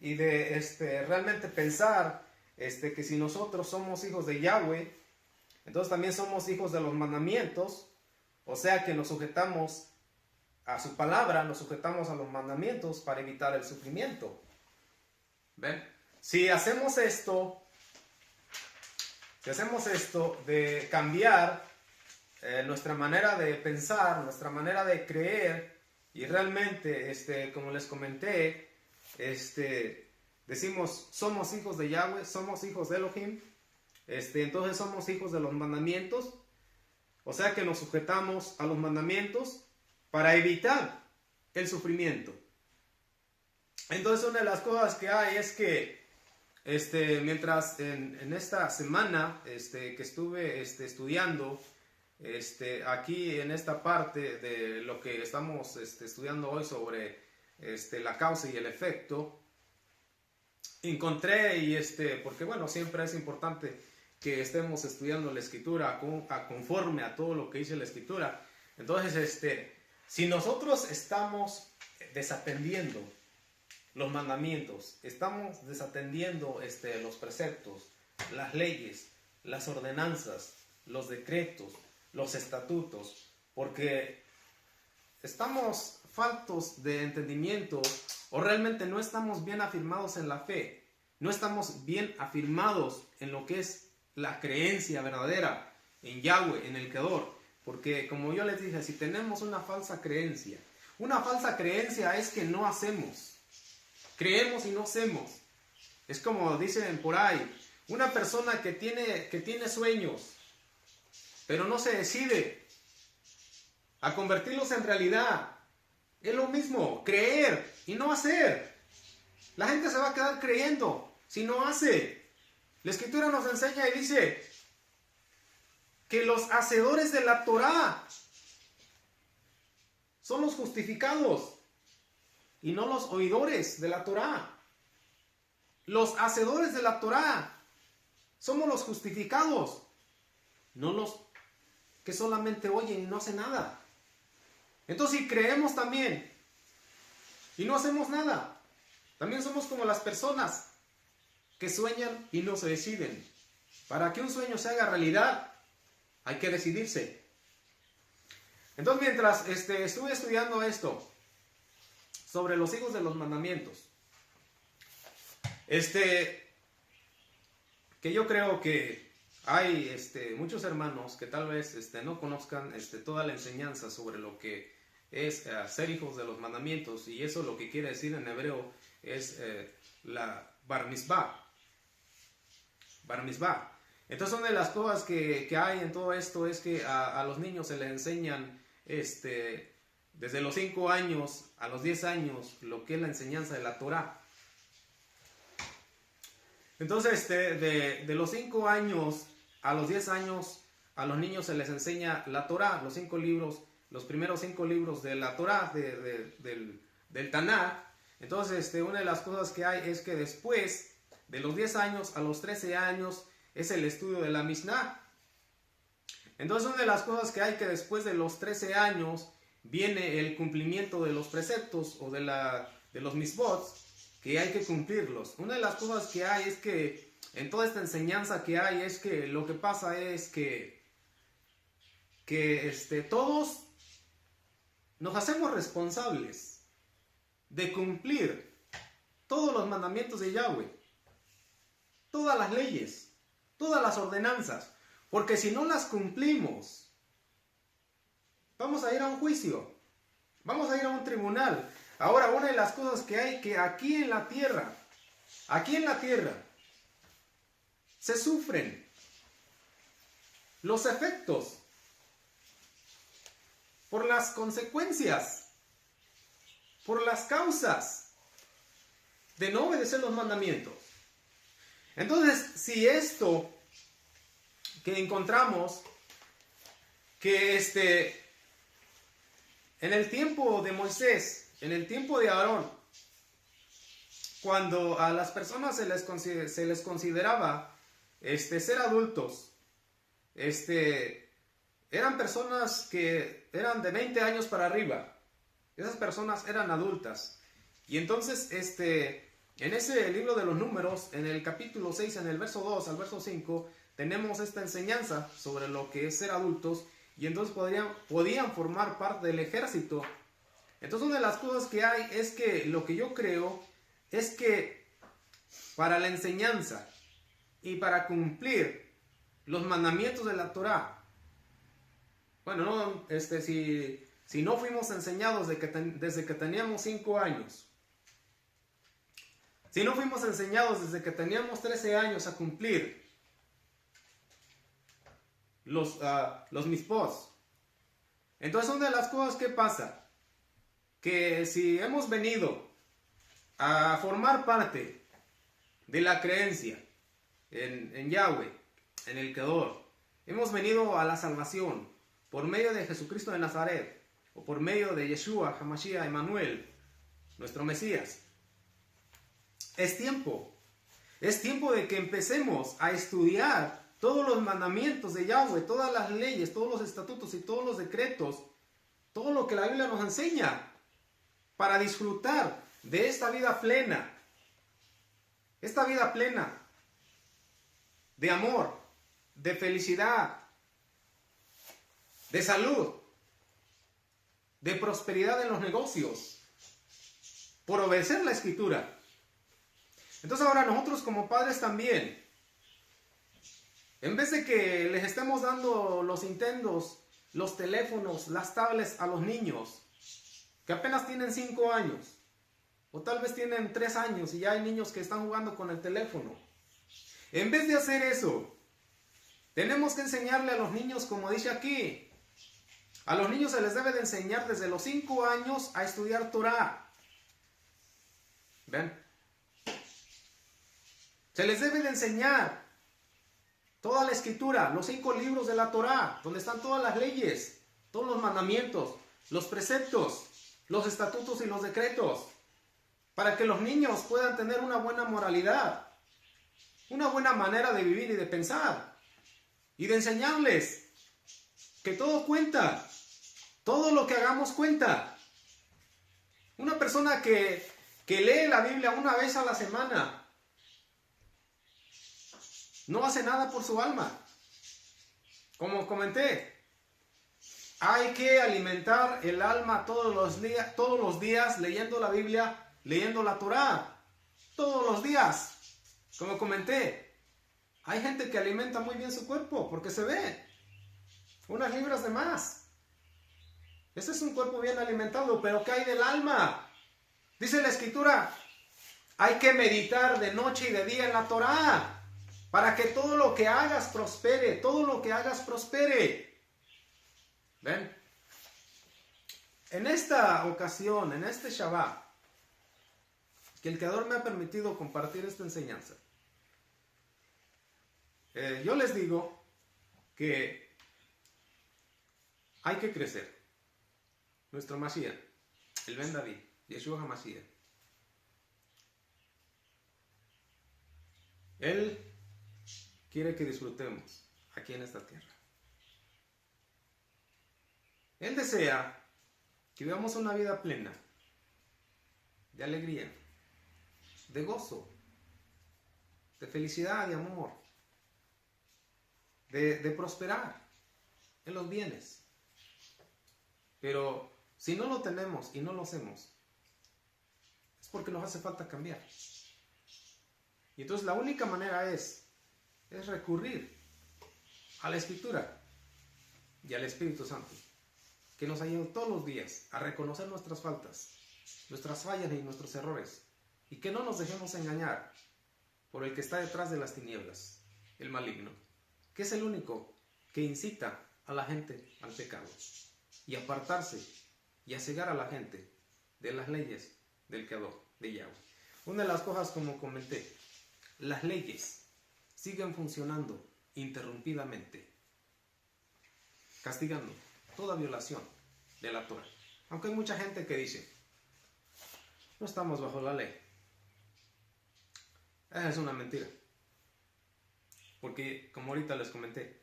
y de realmente pensar que si nosotros somos hijos de Yahweh, entonces también somos hijos de los mandamientos, o sea que nos sujetamos a su palabra, nos sujetamos a los mandamientos para evitar el sufrimiento. ¿Ven? Si hacemos esto de cambiar nuestra manera de pensar, nuestra manera de creer, y realmente, como les comenté, decimos, somos hijos de Yahweh, somos hijos de Elohim, entonces somos hijos de los mandamientos, o sea que nos sujetamos a los mandamientos para evitar el sufrimiento. Entonces una de las cosas que hay es que mientras en esta semana que estuve estudiando aquí en esta parte de lo que estamos estudiando hoy sobre la causa y el efecto, encontré porque bueno, siempre es importante que estemos estudiando la Escritura conforme a todo lo que dice la Escritura. Entonces si nosotros estamos desatendiendo los mandamientos, estamos desatendiendo los preceptos, las leyes, las ordenanzas, los decretos, los estatutos, porque estamos faltos de entendimiento o realmente no estamos bien afirmados en la fe, no estamos bien afirmados en lo que es la creencia verdadera en Yahweh, en el Creador, porque como yo les dije, si tenemos una falsa creencia es que no hacemos. Creemos y no hacemos. Es como dicen por ahí, una persona que tiene sueños, pero no se decide a convertirlos en realidad. Es lo mismo, creer y no hacer. La gente se va a quedar creyendo si no hace. La Escritura nos enseña y dice, que los hacedores de la Torá son los justificados y no los oidores de la Torá. Los hacedores de la Torá somos los justificados, no los que solamente oyen y no hacen nada. Entonces, si creemos también y no hacemos nada, también somos como las personas que sueñan y no se deciden. Para que un sueño se haga realidad, hay que decidirse. Entonces, mientras estuve estudiando esto sobre los hijos de los mandamientos, que yo creo que hay muchos hermanos que tal vez no conozcan toda la enseñanza sobre lo que es ser hijos de los mandamientos, y eso lo que quiere decir en hebreo es la bar mitzvah. Bar mitzvah. Entonces, una de las cosas que hay en todo esto es que a los niños se les enseñan desde los 5 años a los 10 años lo que es la enseñanza de la Torá. Entonces, de los 5 años a los 10 años, a los niños se les enseña la Torá, los 5 libros, los primeros 5 libros de la Torá, del Tanakh. Entonces, una de las cosas que hay es que después de los 10 años a los 13 años es el estudio de la Mishnah. Entonces, una de las cosas que hay que después de los 13 años viene el cumplimiento de los preceptos o de los mitzvot, que hay que cumplirlos. Una de las cosas que hay es que en toda esta enseñanza que hay es que lo que pasa es que todos nos hacemos responsables de cumplir todos los mandamientos de Yahweh, todas las leyes, todas las ordenanzas, porque si no las cumplimos, vamos a ir a un juicio, vamos a ir a un tribunal. Ahora, una de las cosas que hay que aquí en la tierra, se sufren los efectos por las consecuencias, por las causas de no obedecer los mandamientos. Entonces, si esto que encontramos, que en el tiempo de Moisés, en el tiempo de Aarón, cuando a las personas se les consideraba ser adultos, eran personas que eran de 20 años para arriba. Esas personas eran adultas. Y entonces, en ese libro de los Números, en el capítulo 6, en el verso 2 al verso 5, tenemos esta enseñanza sobre lo que es ser adultos, y entonces podían formar parte del ejército. Entonces, una de las cosas que hay es que lo que yo creo es que para la enseñanza y para cumplir los mandamientos de la Torá, bueno, no, si no fuimos enseñados desde que teníamos 5 años, si no fuimos enseñados desde que teníamos 13 años a cumplir los mitzvot, entonces una de las cosas que pasa, que si hemos venido a formar parte de la creencia en Yahweh, en el Creador, hemos venido a la salvación por medio de Jesucristo de Nazaret, o por medio de Yeshua, Hamashiach, Emmanuel, nuestro Mesías. Es tiempo de que empecemos a estudiar todos los mandamientos de Yahweh, todas las leyes, todos los estatutos y todos los decretos, todo lo que la Biblia nos enseña, para disfrutar de esta vida plena de amor, de felicidad, de salud, de prosperidad en los negocios, por obedecer la Escritura. Entonces ahora nosotros como padres también, en vez de que les estemos dando los Nintendos, los teléfonos, las tablets a los niños que apenas tienen 5 años, o tal vez tienen 3 años y ya hay niños que están jugando con el teléfono, en vez de hacer eso, tenemos que enseñarle a los niños, como dice aquí, a los niños se les debe de enseñar desde los 5 años a estudiar Torah. ¿Ven? Se les debe de enseñar Toda la escritura, los 5 libros de la Torá, donde están todas las leyes, todos los mandamientos, los preceptos, los estatutos y los decretos, para que los niños puedan tener una buena moralidad, una buena manera de vivir y de pensar, y de enseñarles que todo cuenta, todo lo que hagamos cuenta. Una persona que lee la Biblia una vez a la semana no hace nada por su alma. Como comenté, hay que alimentar el alma todos los días leyendo la Biblia, leyendo la Torá, todos los días. Como comenté, hay gente que alimenta muy bien su cuerpo porque se ve unas libras de más. Ese es un cuerpo bien alimentado, pero ¿qué hay del alma? Dice la Escritura, hay que meditar de noche y de día en la Torá para que todo lo que hagas prospere, todo lo que hagas prospere. ¿Ven? En esta ocasión, en este Shabbat, que el Creador me ha permitido compartir esta enseñanza, yo les digo que hay que crecer. Nuestro Mashiach, el Ben David, Yeshua HaMashiach, Él quiere que disfrutemos aquí en esta tierra. Él desea que vivamos una vida plena, de alegría, de gozo, de felicidad y amor, de prosperar en los bienes. Pero si no lo tenemos y no lo hacemos, es porque nos hace falta cambiar. Y entonces la única manera es recurrir a la Escritura y al Espíritu Santo, que nos ayude todos los días a reconocer nuestras faltas, nuestras fallas y nuestros errores, y que no nos dejemos engañar por el que está detrás de las tinieblas, el maligno, que es el único que incita a la gente al pecado y a apartarse y a cegar a la gente de las leyes del Creador, de Yahweh. Una de las cosas, como comenté, las leyes siguen funcionando interrumpidamente, castigando toda violación de la Torah. Aunque hay mucha gente que dice, no estamos bajo la ley. Esa es una mentira. Porque, como ahorita les comenté,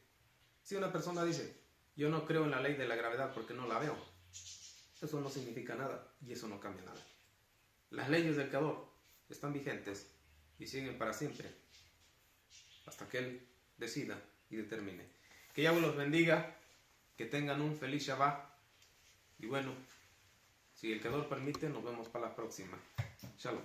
si una persona dice, yo no creo en la ley de la gravedad porque no la veo, eso no significa nada y eso no cambia nada. Las leyes del Creador están vigentes y siguen para siempre, hasta que Él decida y determine. Que Yahweh los bendiga, que tengan un feliz Shabbat, y bueno, si el Creador permite, nos vemos para la próxima. Shalom.